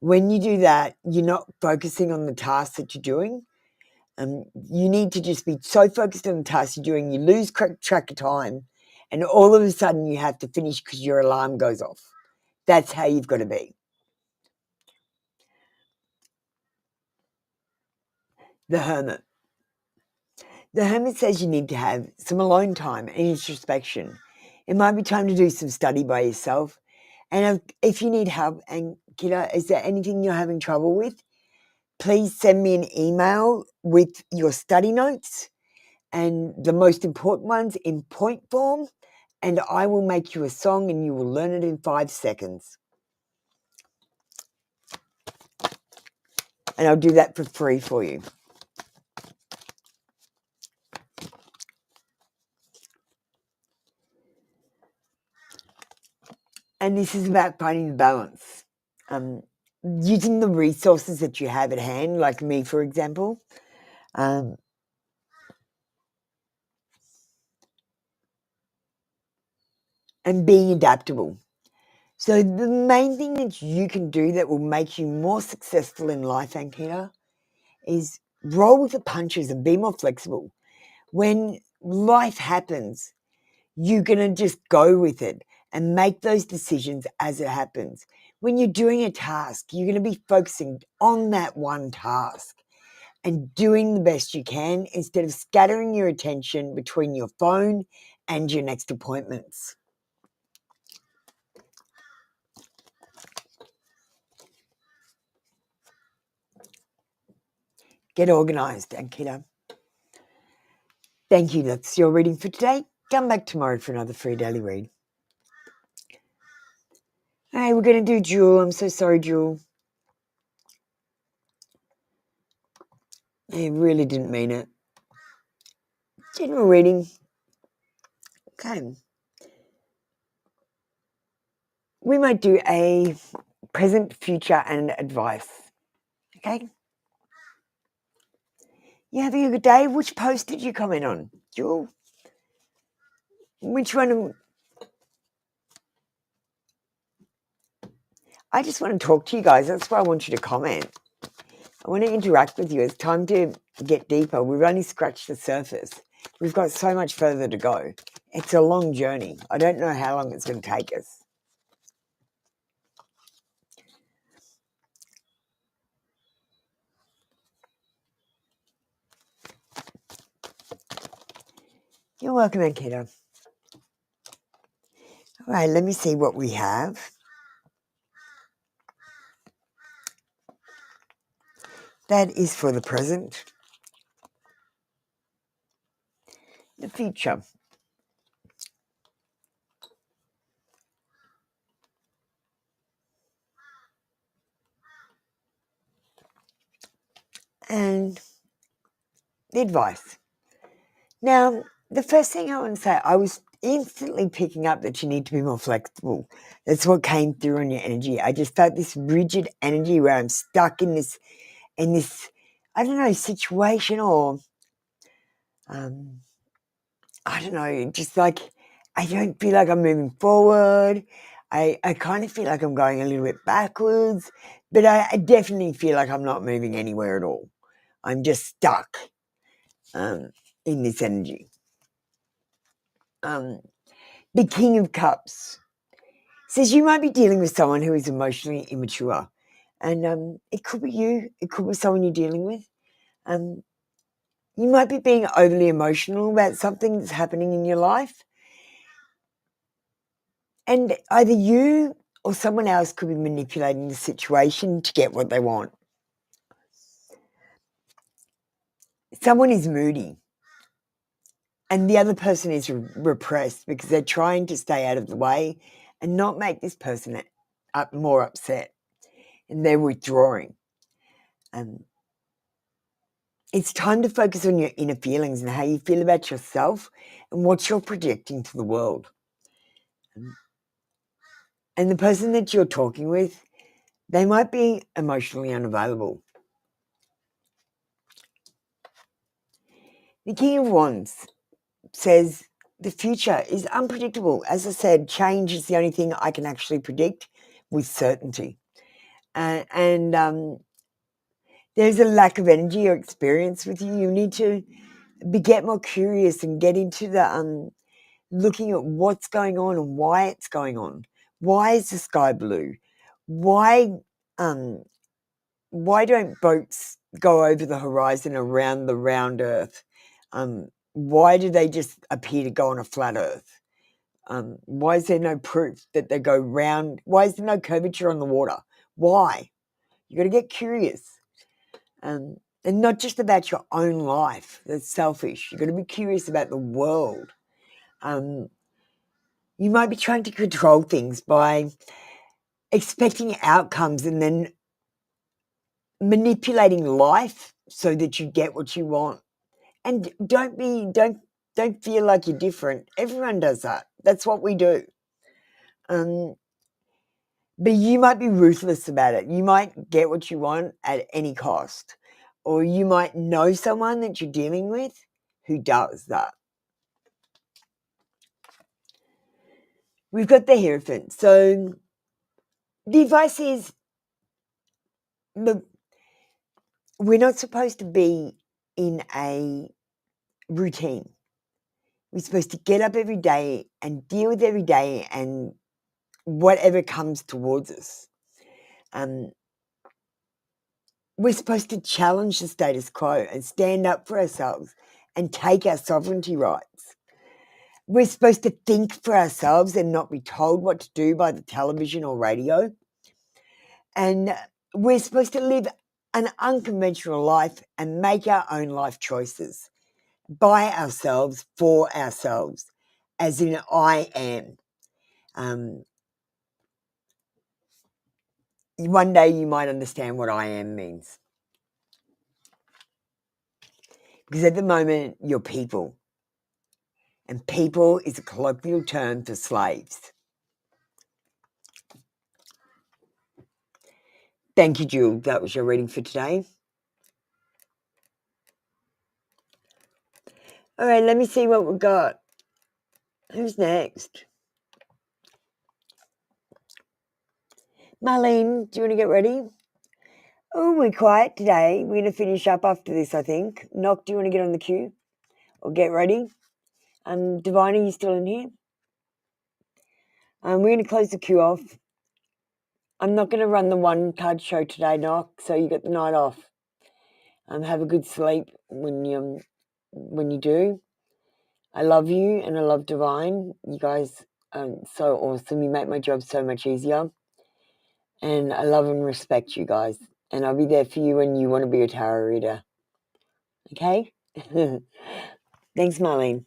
When you do that, you're not focusing on the tasks that you're doing. You need to just be so focused on the tasks you're doing, you lose track of time, and all of a sudden you have to finish because your alarm goes off. That's how you've got to be. The Hermit. The Hermit says you need to have some alone time and introspection. It might be time to do some study by yourself. And if you need help, and kiddo, is there anything you're having trouble with? Please send me an email with your study notes and the most important ones in point form, and I will make you a song and you will learn it in 5 seconds. And I'll do that for free for you. And this is about finding the balance. Using the resources that you have at hand, like me, for example. And being adaptable. So the main thing that you can do that will make you more successful in life, Ankita, is roll with the punches and be more flexible. When life happens, you're going to just go with it and make those decisions as it happens. When you're doing a task, you're going to be focusing on that one task and doing the best you can instead of scattering your attention between your phone and your next appointments. Get organised, Ankita. Thank you. That's your reading for today. Come back tomorrow for another free daily read. Hey, we're going to do Jewel. I'm so sorry, Jewel. I really didn't mean it. General reading. Okay. We might do a present, future, and advice. Okay? You having a good day? Which post did you comment on, Jewel? Which one? I just want to talk to you guys. That's why I want you to comment. I want to interact with you. It's time to get deeper. We've only scratched the surface. We've got so much further to go. It's a long journey. I don't know how long it's going to take us. You're welcome, Ankita. All right, let me see what we have. That is for the present. The future. And the advice. Now, the first thing I want to say, I was instantly picking up that you need to be more flexible. That's what came through on your energy. I just felt this rigid energy where I'm stuck in this, I don't know, situation, or I don't know, just like I don't feel like I'm moving forward. I kind of feel like I'm going a little bit backwards, but I definitely feel like I'm not moving anywhere at all. I'm just stuck in this energy. The King of Cups says you might be dealing with someone who is emotionally immature, and it could be you. It could be someone you're dealing with. You might be being overly emotional about something that's happening in your life, and either you or someone else could be manipulating the situation to get what they want. Someone is moody, and the other person is repressed because they're trying to stay out of the way and not make this person more upset, and they're withdrawing. It's time to focus on your inner feelings and how you feel about yourself and what you're projecting to the world. And the person that you're talking with, they might be emotionally unavailable. The King of Wands says the future is unpredictable. As I said, change is the only thing I can actually predict with certainty. And there's a lack of energy or experience with you. You need to get more curious and get into the looking at what's going on and why it's going on. Why is the sky blue? Why don't boats go over the horizon around the round Earth? Why do they just appear to go on a flat Earth? Why is there no proof that they go round? Why is there no curvature on the water? Why? You got to get curious. And not just about your own life. That's selfish. You've got to be curious about the world. You might be trying to control things by expecting outcomes and then manipulating life so that you get what you want. And don't feel like you're different. Everyone does that. That's what we do. But you might be ruthless about it. You might get what you want at any cost. Or you might know someone that you're dealing with who does that. We've got the Hierophant. So the advice is, look, we're not supposed to be in a routine. We're supposed to get up every day and deal with every day and whatever comes towards us. We're supposed to challenge the status quo and stand up for ourselves and take our sovereignty rights. We're supposed to think for ourselves and not be told what to do by the television or radio. And we're supposed to live an unconventional life and make our own life choices by ourselves, for ourselves, as in I am. One day you might understand what I am means. Because at the moment, you're people. And people is a colloquial term for slaves. Thank you, Jules. That was your reading for today. All right, let me see what we've got. Who's next? Marlene, do you want to get ready? Oh, we're quiet today. We're going to finish up after this, I think. Knock, do you want to get on the queue or get ready? Divine, are you still in here? We're going to close the queue off. I'm not going to run the one card show today, Knock, so you get the night off. Have a good sleep when you do. I love you and I love Divine. You guys are so awesome. You make my job so much easier. And I love and respect you guys. And I'll be there for you when you want to be a tarot reader. Okay? Thanks, Marlene.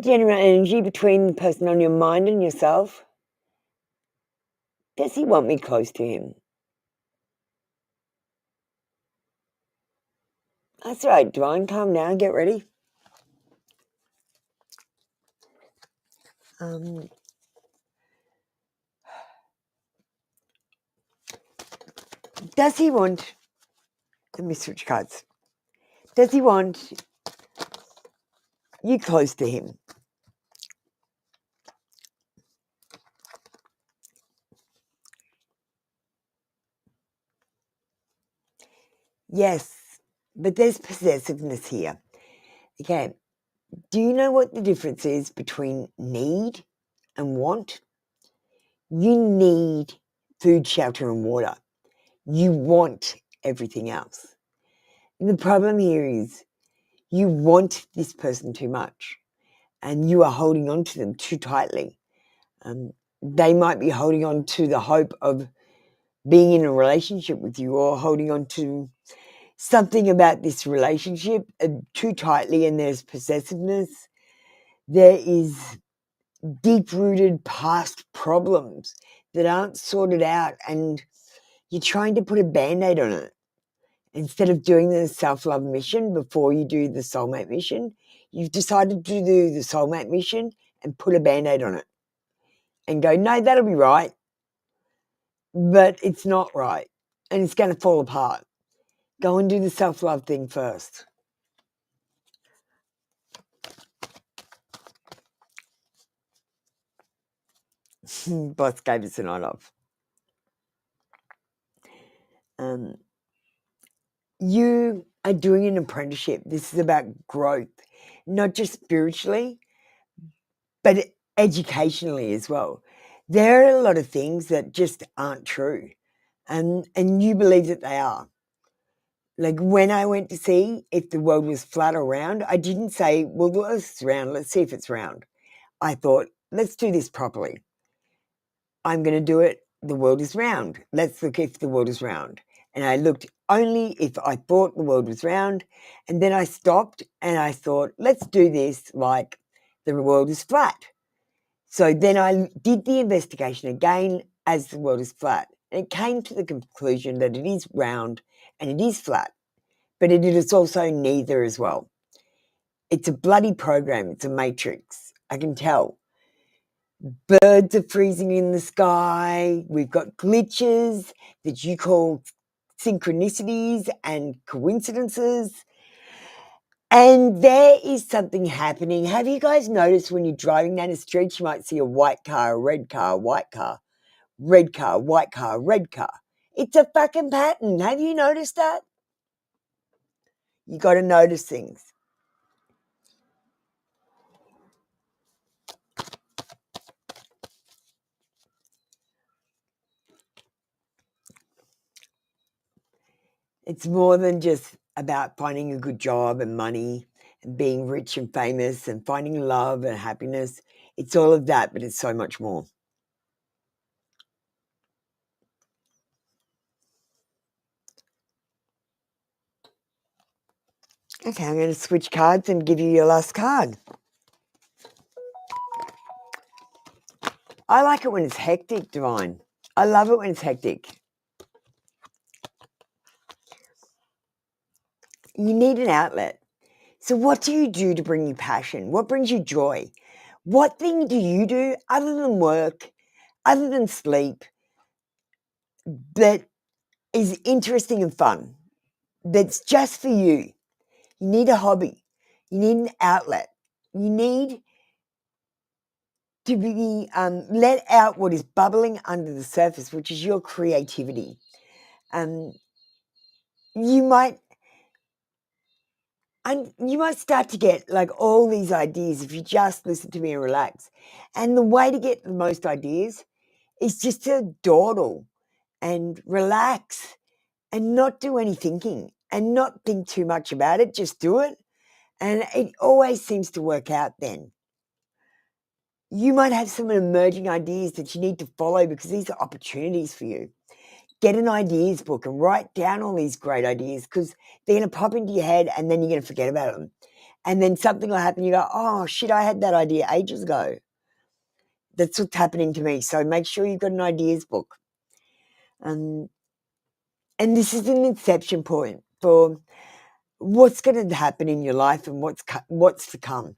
General energy between the person on your mind and yourself. Does he want me close to him? That's right, Divine. Calm down. Get ready. Does he want... Let me switch cards. Does he want you close to him? Yes, but there's possessiveness here. Okay, do you know what the difference is between need and want? You need food, shelter, and water. You want everything else. And the problem here is you want this person too much and you are holding on to them too tightly. They might be holding on to the hope of being in a relationship with you or holding on to something about this relationship too tightly, and there's possessiveness. There is deep-rooted past problems that aren't sorted out, and you're trying to put a Band-Aid on it. Instead of doing the self-love mission before you do the soulmate mission, you've decided to do the soulmate mission and put a Band-Aid on it and go, no, that'll be right, but it's not right, and it's going to fall apart. Go and do the self-love thing first. Boss gave us a night off. You are doing an apprenticeship. This is about growth, not just spiritually, but educationally as well. There are a lot of things that just aren't true, and you believe that they are. Like when I went to see if the world was flat or round, I didn't say, well, it's round, let's see if it's round. I thought, let's do this properly. I'm going to do it. The world is round. Let's look if the world is round. And I looked only if I thought the world was round. And then I stopped and I thought, let's do this like the world is flat. So then I did the investigation again as the world is flat. And it came to the conclusion that it is round and it is flat. But it is also neither as well. It's a bloody program. It's a matrix. I can tell. Birds are freezing in the sky. We've got glitches that you call synchronicities and coincidences. And there is something happening. Have you guys noticed when you're driving down the street, you might see a white car, a red car, white car, red car, white car, red car? It's a fucking pattern. Have you noticed that? You got to notice things. It's more than just about finding a good job and money and being rich and famous and finding love and happiness. It's all of that, but it's so much more. Okay, I'm going to switch cards and give you your last card. I like it when it's hectic, Divine. I love it when it's hectic. You need an outlet. So what do you do to bring you passion? What brings you joy? What thing do you do other than work, other than sleep, that is interesting and fun, that's just for you? You need a hobby. You need an outlet. You need to be let out what is bubbling under the surface, which is your creativity. You might start to get like all these ideas if you just listen to me and relax. And the way to get the most ideas is just to dawdle and relax and not do any thinking and not think too much about it. Just do it. And it always seems to work out then. You might have some emerging ideas that you need to follow because these are opportunities for you. Get an ideas book and write down all these great ideas because they're going to pop into your head and then you're going to forget about them. And then something will happen. You go, oh, shit, I had that idea ages ago. That's what's happening to me. So make sure you've got an ideas book. And this is an inception point for what's going to happen in your life and what's to come.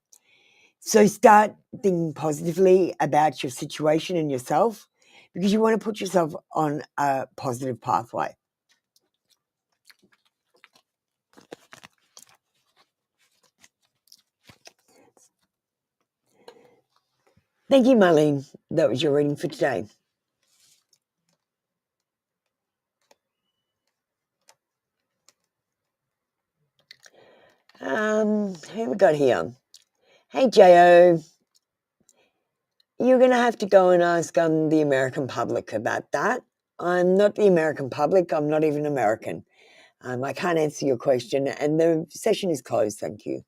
So start thinking positively about your situation and yourself because you want to put yourself on a positive pathway. Thank you, Marlene. That was your reading for today. Who we got here? Hey, Jo. You're going to have to go and ask the American public about that. I'm not the American public. I'm not even American. I can't answer your question, and the session is closed. Thank you.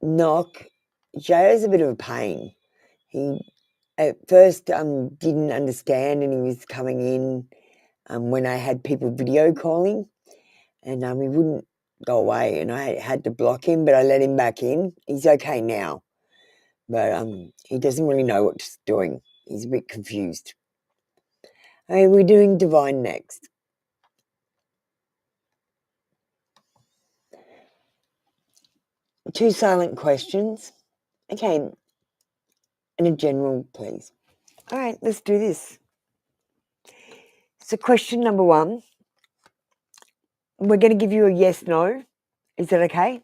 Knock. Jo's a bit of a pain. He at first didn't understand, and he was coming in when I had people video calling, and he wouldn't go away, and I had to block him, but I let him back in. He's okay now, but he doesn't really know what he's doing. He's a bit confused. Okay, we're doing divine next. Two silent questions. Okay, and a general, please. All right, let's do this. So question number 1, we're going to give you a yes, no. Is that okay?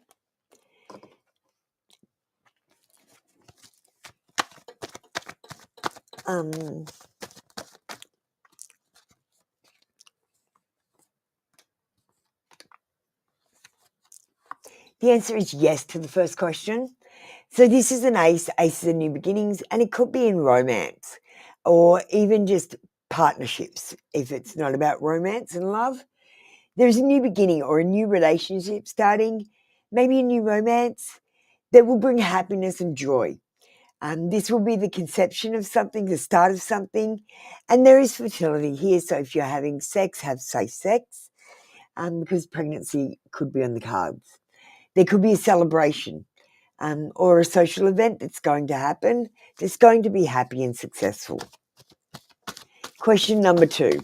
The answer is yes to the first question. So this is an ace. Aces are new beginnings, and it could be in romance or even just partnerships if it's not about romance and love. There's a new beginning or a new relationship starting, maybe a new romance that will bring happiness and joy. This will be the conception of something, the start of something, and there is fertility here. So if you're having sex, have safe sex, because pregnancy could be on the cards. There could be a celebration or a social event that's going to happen that's going to be happy and successful. Question number 2.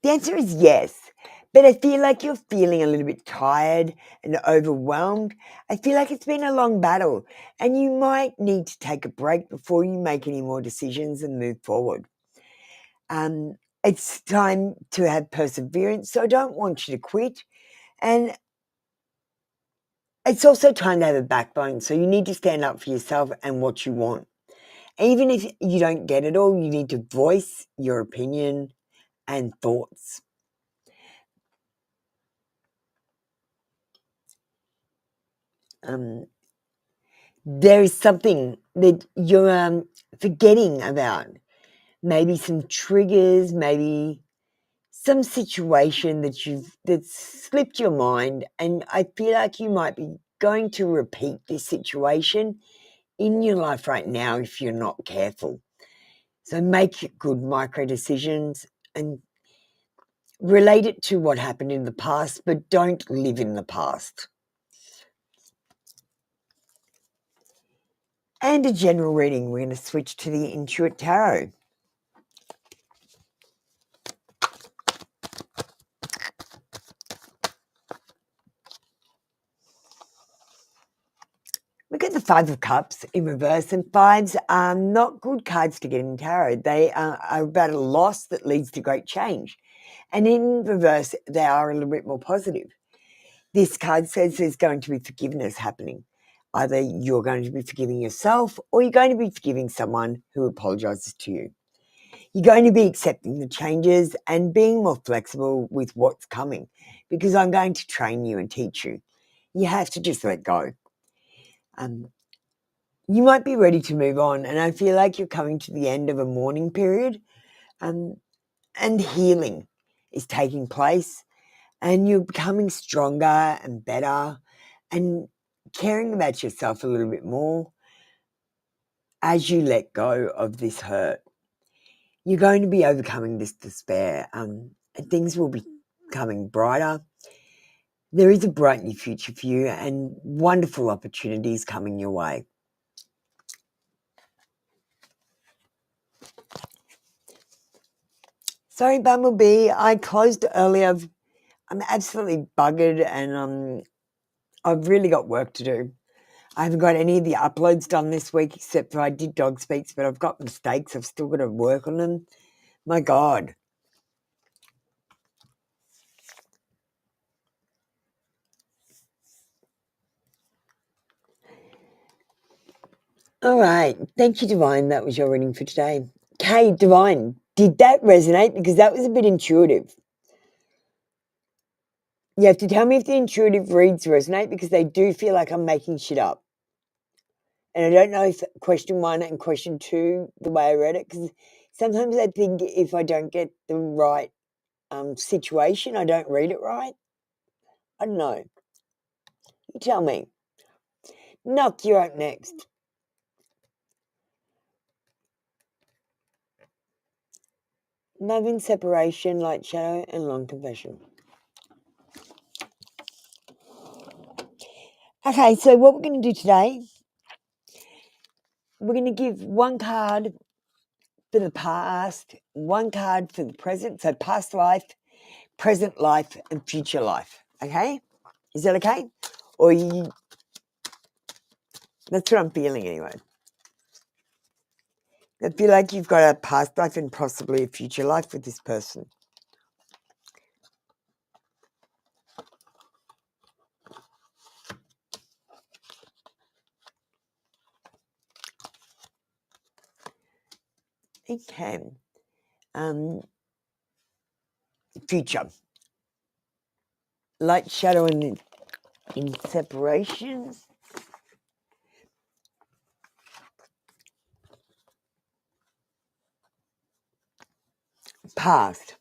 The answer is yes, but I feel like you're feeling a little bit tired and overwhelmed. I feel like it's been a long battle and you might need to take a break before you make any more decisions and move forward. It's time to have perseverance, so I don't want you to quit. And it's also time to have a backbone, so you need to stand up for yourself and what you want. Even if you don't get it all, you need to voice your opinion and thoughts. There is something that you're forgetting about. Maybe some triggers, maybe some situation that's slipped your mind, and I feel like you might be going to repeat this situation in your life right now if you're not careful. So make good micro decisions and relate it to what happened in the past, but don't live in the past. And a general reading. We're going to switch to the Intuit Tarot. We at the Five of Cups in reverse, and fives are not good cards to get in tarot. They are about a loss that leads to great change. And in reverse, they are a little bit more positive. This card says there's going to be forgiveness happening. Either you're going to be forgiving yourself or you're going to be forgiving someone who apologizes to you. You're going to be accepting the changes and being more flexible with what's coming, because I'm going to train you and teach you. You have to just let go. You might be ready to move on, and I feel like you're coming to the end of a mourning period, and healing is taking place, and you're becoming stronger and better and caring about yourself a little bit more as you let go of this hurt. You're going to be overcoming this despair, and things will be becoming brighter. There is a bright new future for you and wonderful opportunities coming your way. Sorry, Bumblebee, I closed earlier. I'm absolutely buggered, and I've really got work to do. I haven't got any of the uploads done this week, except for I did dog speaks, but I've got mistakes. I've still got to work on them. My God. All right. Thank you, Divine. That was your reading for today. Okay, Divine, did that resonate? Because that was a bit intuitive. You have to tell me if the intuitive reads resonate, because they do feel like I'm making shit up. And I don't know if question 1 and question 2, the way I read it, because sometimes I think if I don't get the right situation, I don't read it right. I don't know. You tell me. Knock, you're up next. Love in separation, light shadow, and long confession. Okay, so what we're going to do today, we're going to give one card for the past, one card for the present, so past life, present life, and future life. Okay? Is that okay? Or you... That's what I'm feeling anyway. I feel like you've got a past life and possibly a future life with this person. Okay. Future. Light, shadow, and in separation. Past.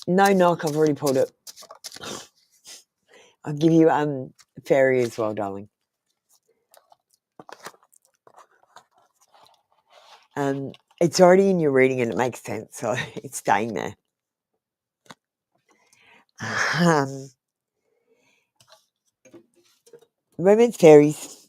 No knock, I've already pulled it. I'll give you fairy as well, darling. It's already in your reading and it makes sense, so it's staying there. Romance fairies.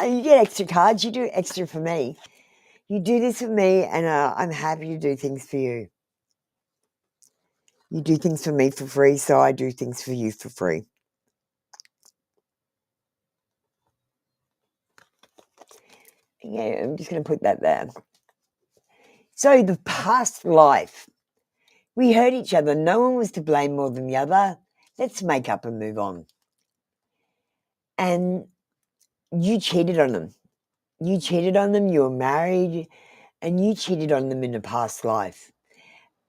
You get extra cards. You do extra for me. You do this for me, and I'm happy to do things for you. You do things for me for free, so I do things for you for free. Yeah, I'm just going to put that there. So the past life. We hurt each other. No one was to blame more than the other. Let's make up and move on. And you cheated on them. You cheated on them. You were married, and you cheated on them in a past life.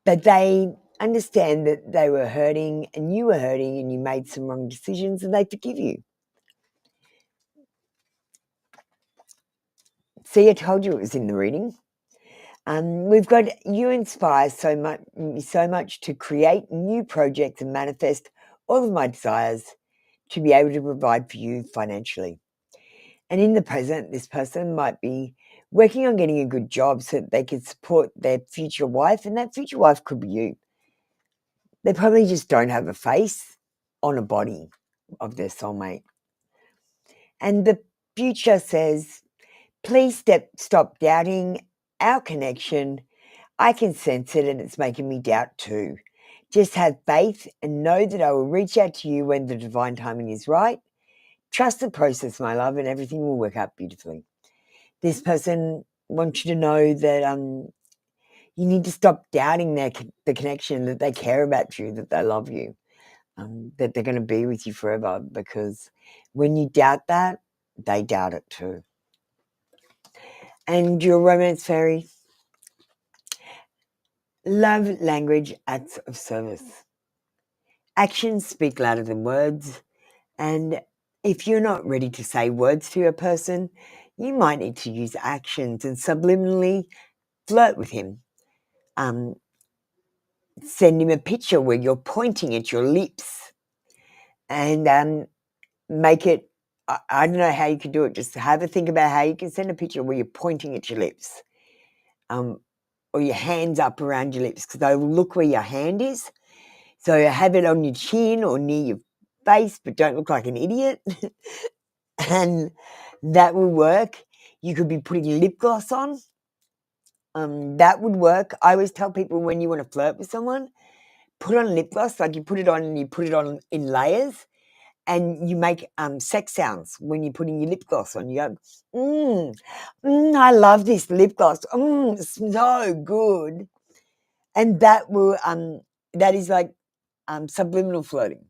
But they understand that they were hurting and you were hurting and you made some wrong decisions, and they forgive you. See, I told you it was in the reading. We've got you inspire so much to create new projects and manifest all of my desires to be able to provide for you financially. And in the present, this person might be working on getting a good job so that they can support their future wife, and that future wife could be you. They probably just don't have a face on a body of their soulmate. And the future says, please stop doubting our connection. I can sense it and it's making me doubt too. Just have faith and know that I will reach out to you when the divine timing is right. Trust the process, my love, and everything will work out beautifully. This person wants you to know that you need to stop doubting the connection, that they care about you, that they love you, that they're going to be with you forever, because when you doubt that, they doubt it too. And your romance fairy, love language, acts of service. Actions speak louder than words, and if you're not ready to say words to a person, you might need to use actions and subliminally flirt with him. Send him a picture where you're pointing at your lips and make it, I don't know how you can do it, just have a think about how you can send a picture where you're pointing at your lips, or your hands up around your lips, because they will look where your hand is. So have it on your chin or near your face, but don't look like an idiot. And that will work. You could be putting lip gloss on. That would work. I always tell people, when you want to flirt with someone, put on lip gloss, like you put it on and you put it on in layers, and you make sex sounds when you're putting your lip gloss on. You go, I love this lip gloss. It's so good. And that will that is like subliminal flirting.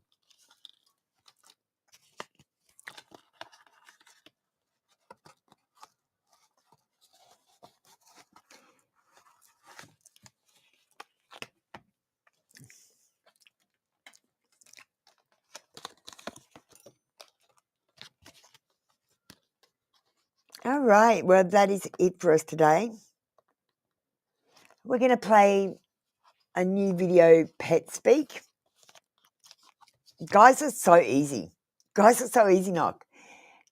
All right, well, that is it for us today. We're going to play a new video, Pet Speak. Guys are so easy. Knock.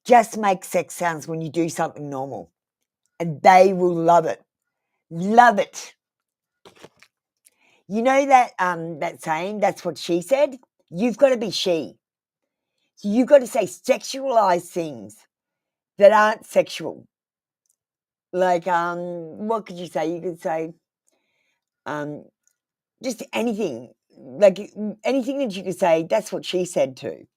Just make sex sounds when you do something normal, and they will love it. Love it. You know that that saying, that's what she said? You've got to be she. So you've got to say sexualized things that aren't sexual. Like, what could you say? You could say just anything. Like anything that you could say, that's what she said too.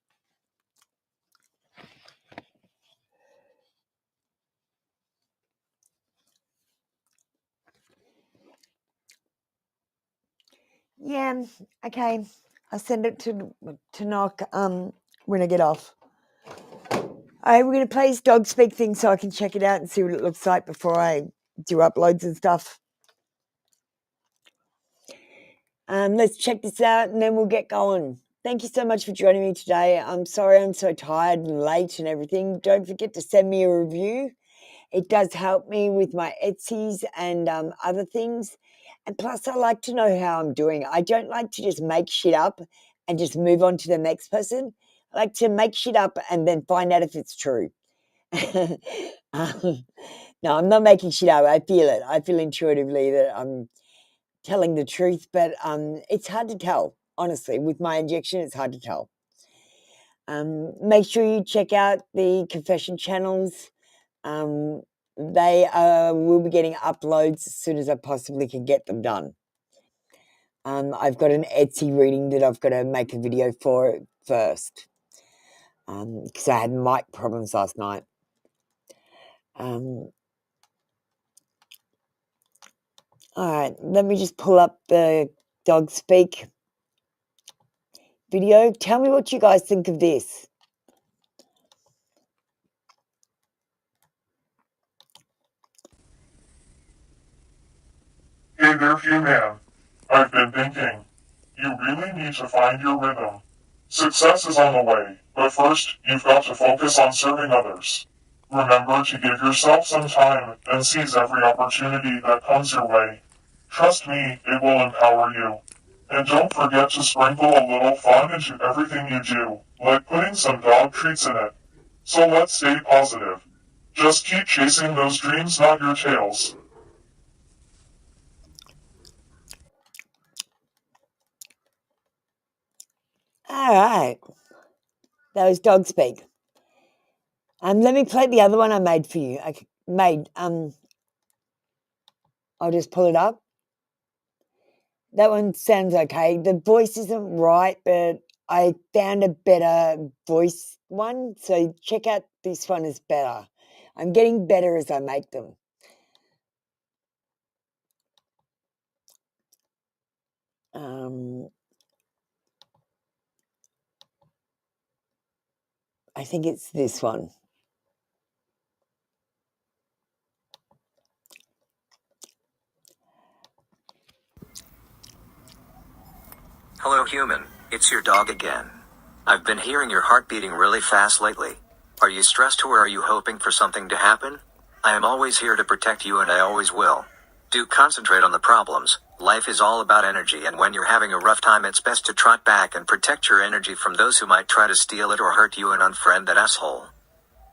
Yeah, okay. I'll send it to Knock when I get off. All right, we're going to play his dog speak thing so I can check it out and see what it looks like before I do uploads and stuff. Let's check this out and then we'll get going. Thank you so much for joining me today. I'm sorry I'm so tired and late and everything. Don't forget to send me a review. It does help me with my Etsy's and other things. And plus, I like to know how I'm doing. I don't like to just make shit up and just move on to the next person. I like to make shit up and then find out if it's true. No, I'm not making shit up. I feel it. I feel intuitively that I'm telling the truth, but it's hard to tell. Honestly, with my injection, it's hard to tell. Make sure you check out the confession channels. They will be getting uploads as soon as I possibly can get them done. I've got an Etsy reading that I've got to make a video for first, because I had mic problems last night. All right, let me just pull up the dog speak video. Tell me what you guys think of this. Hey there, female. I've been thinking. You really need to find your rhythm. Success is on the way, but first, you've got to focus on serving others. Remember to give yourself some time and seize every opportunity that comes your way. Trust me, it will empower you. And don't forget to sprinkle a little fun into everything you do, like putting some dog treats in it. So let's stay positive. Just keep chasing those dreams, not your tails. All right. That was dog speak. Let me play the other one I made for you. I'll just pull it up. That one sounds okay. The voice isn't right, but I found a better voice one. So check out this one is better. I'm getting better as I make them. I think it's this one. Hello human, it's your dog again. I've been hearing your heart beating really fast lately. Are you stressed or are you hoping for something to happen? I am always here to protect you and I always will. Do concentrate on the problems. Life is all about energy, and when you're having a rough time it's best to trot back and protect your energy from those who might try to steal it or hurt you and unfriend that asshole.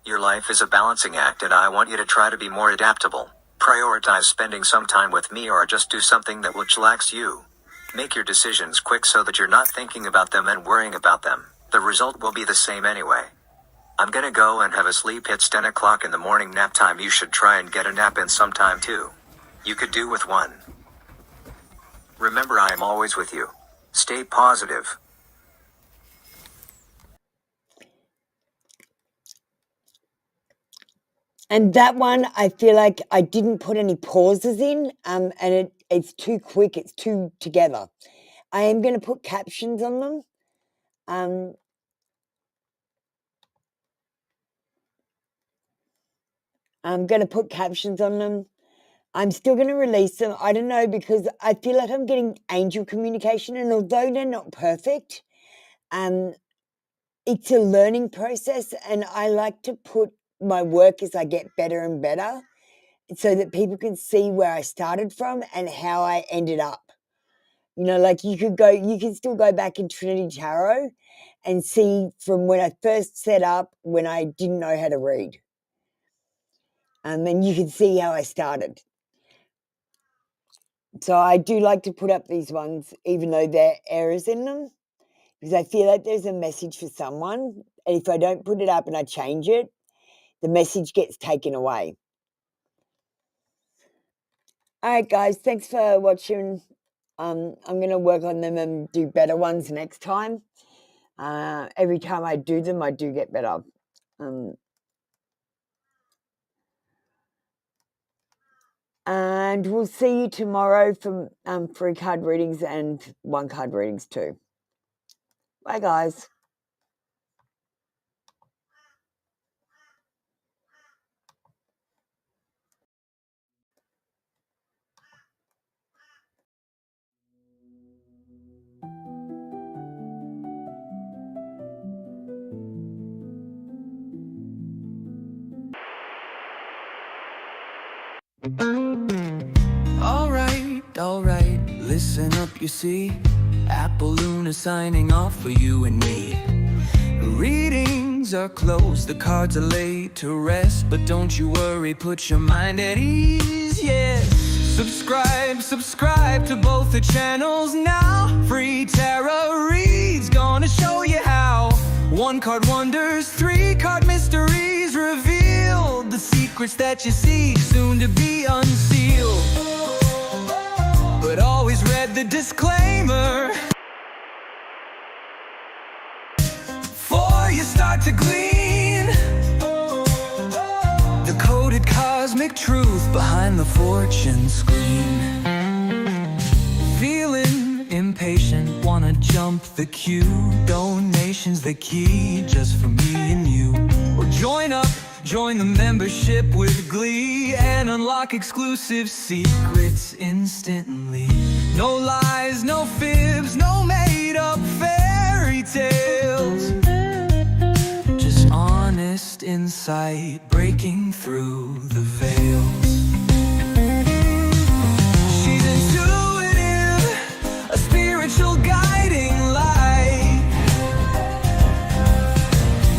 Your life is a balancing act and I want you to try to be more adaptable. Prioritize spending some time with me or just do something that will chillax you. Make your decisions quick so that you're not thinking about them and worrying about them. The result will be the same anyway. I'm gonna go and have a sleep. It's 10 o'clock in the morning nap time. You should try and get a nap in sometime too. You could do with one. Remember, I am always with you. Stay positive. And that one, I feel like I didn't put any pauses in, and it's too quick. It's too together. I am going to put captions on them. I'm going to put captions on them. I'm still going to release them. I don't know, because I feel like I'm getting angel communication, and although they're not perfect, it's a learning process, and I like to put my work as I get better and better so that people can see where I started from and how I ended up. You know, like you can still go back in Trinity Tarot and see from when I first set up, when I didn't know how to read. And you can see how I started. So I do like to put up these ones, even though there are errors in them, because I feel like there's a message for someone. And if I don't put it up and I change it, the message gets taken away. All right, guys, thanks for watching. I'm going to work on them and do better ones next time. Every time I do them, I do get better. And we'll see you tomorrow for 3 card readings and 1 card readings too. Bye, guys. Alright, listen up, you see. Apple Luna signing off for you and me. Readings are closed, the cards are laid to rest, but don't you worry, put your mind at ease, yes. Subscribe to both the channels now. Free tarot reads, gonna show you how. 1 card wonders, 3 card mysteries reveal the secrets that you seek, soon to be unsealed. But always read the disclaimer before you start to glean the coded cosmic truth behind the fortune screen. Feeling impatient, wanna jump the queue. Donations the key, just for me and you. Or join the membership with glee and unlock exclusive secrets instantly. No lies, no fibs, no made-up fairy tales, just honest insight. insight, breaking through the veils. She's intuitive, a spiritual guiding light,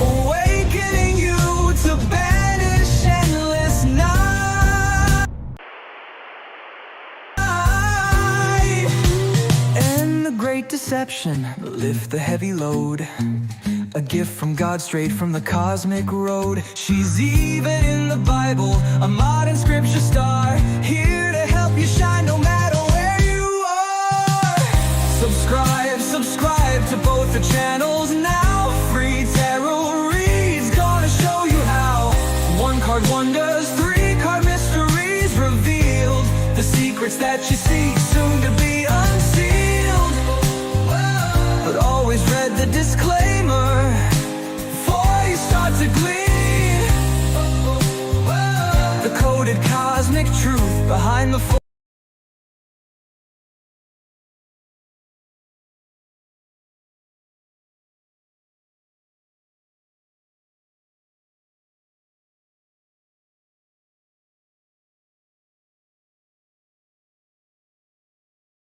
awakening you to banish endless night. And the great deception, lift the heavy load, a gift from God straight from the cosmic road. She's even in the Bible, a modern scripture star, here to help you shine no matter where you are. Subscribe to both the channels now. Free tarot reads, gonna show you how. 1-card wonders, 3-card mysteries revealed, the secrets that you seek soon to be unsealed. But always read the disclaimer before you start to glean the coded cosmic truth behind the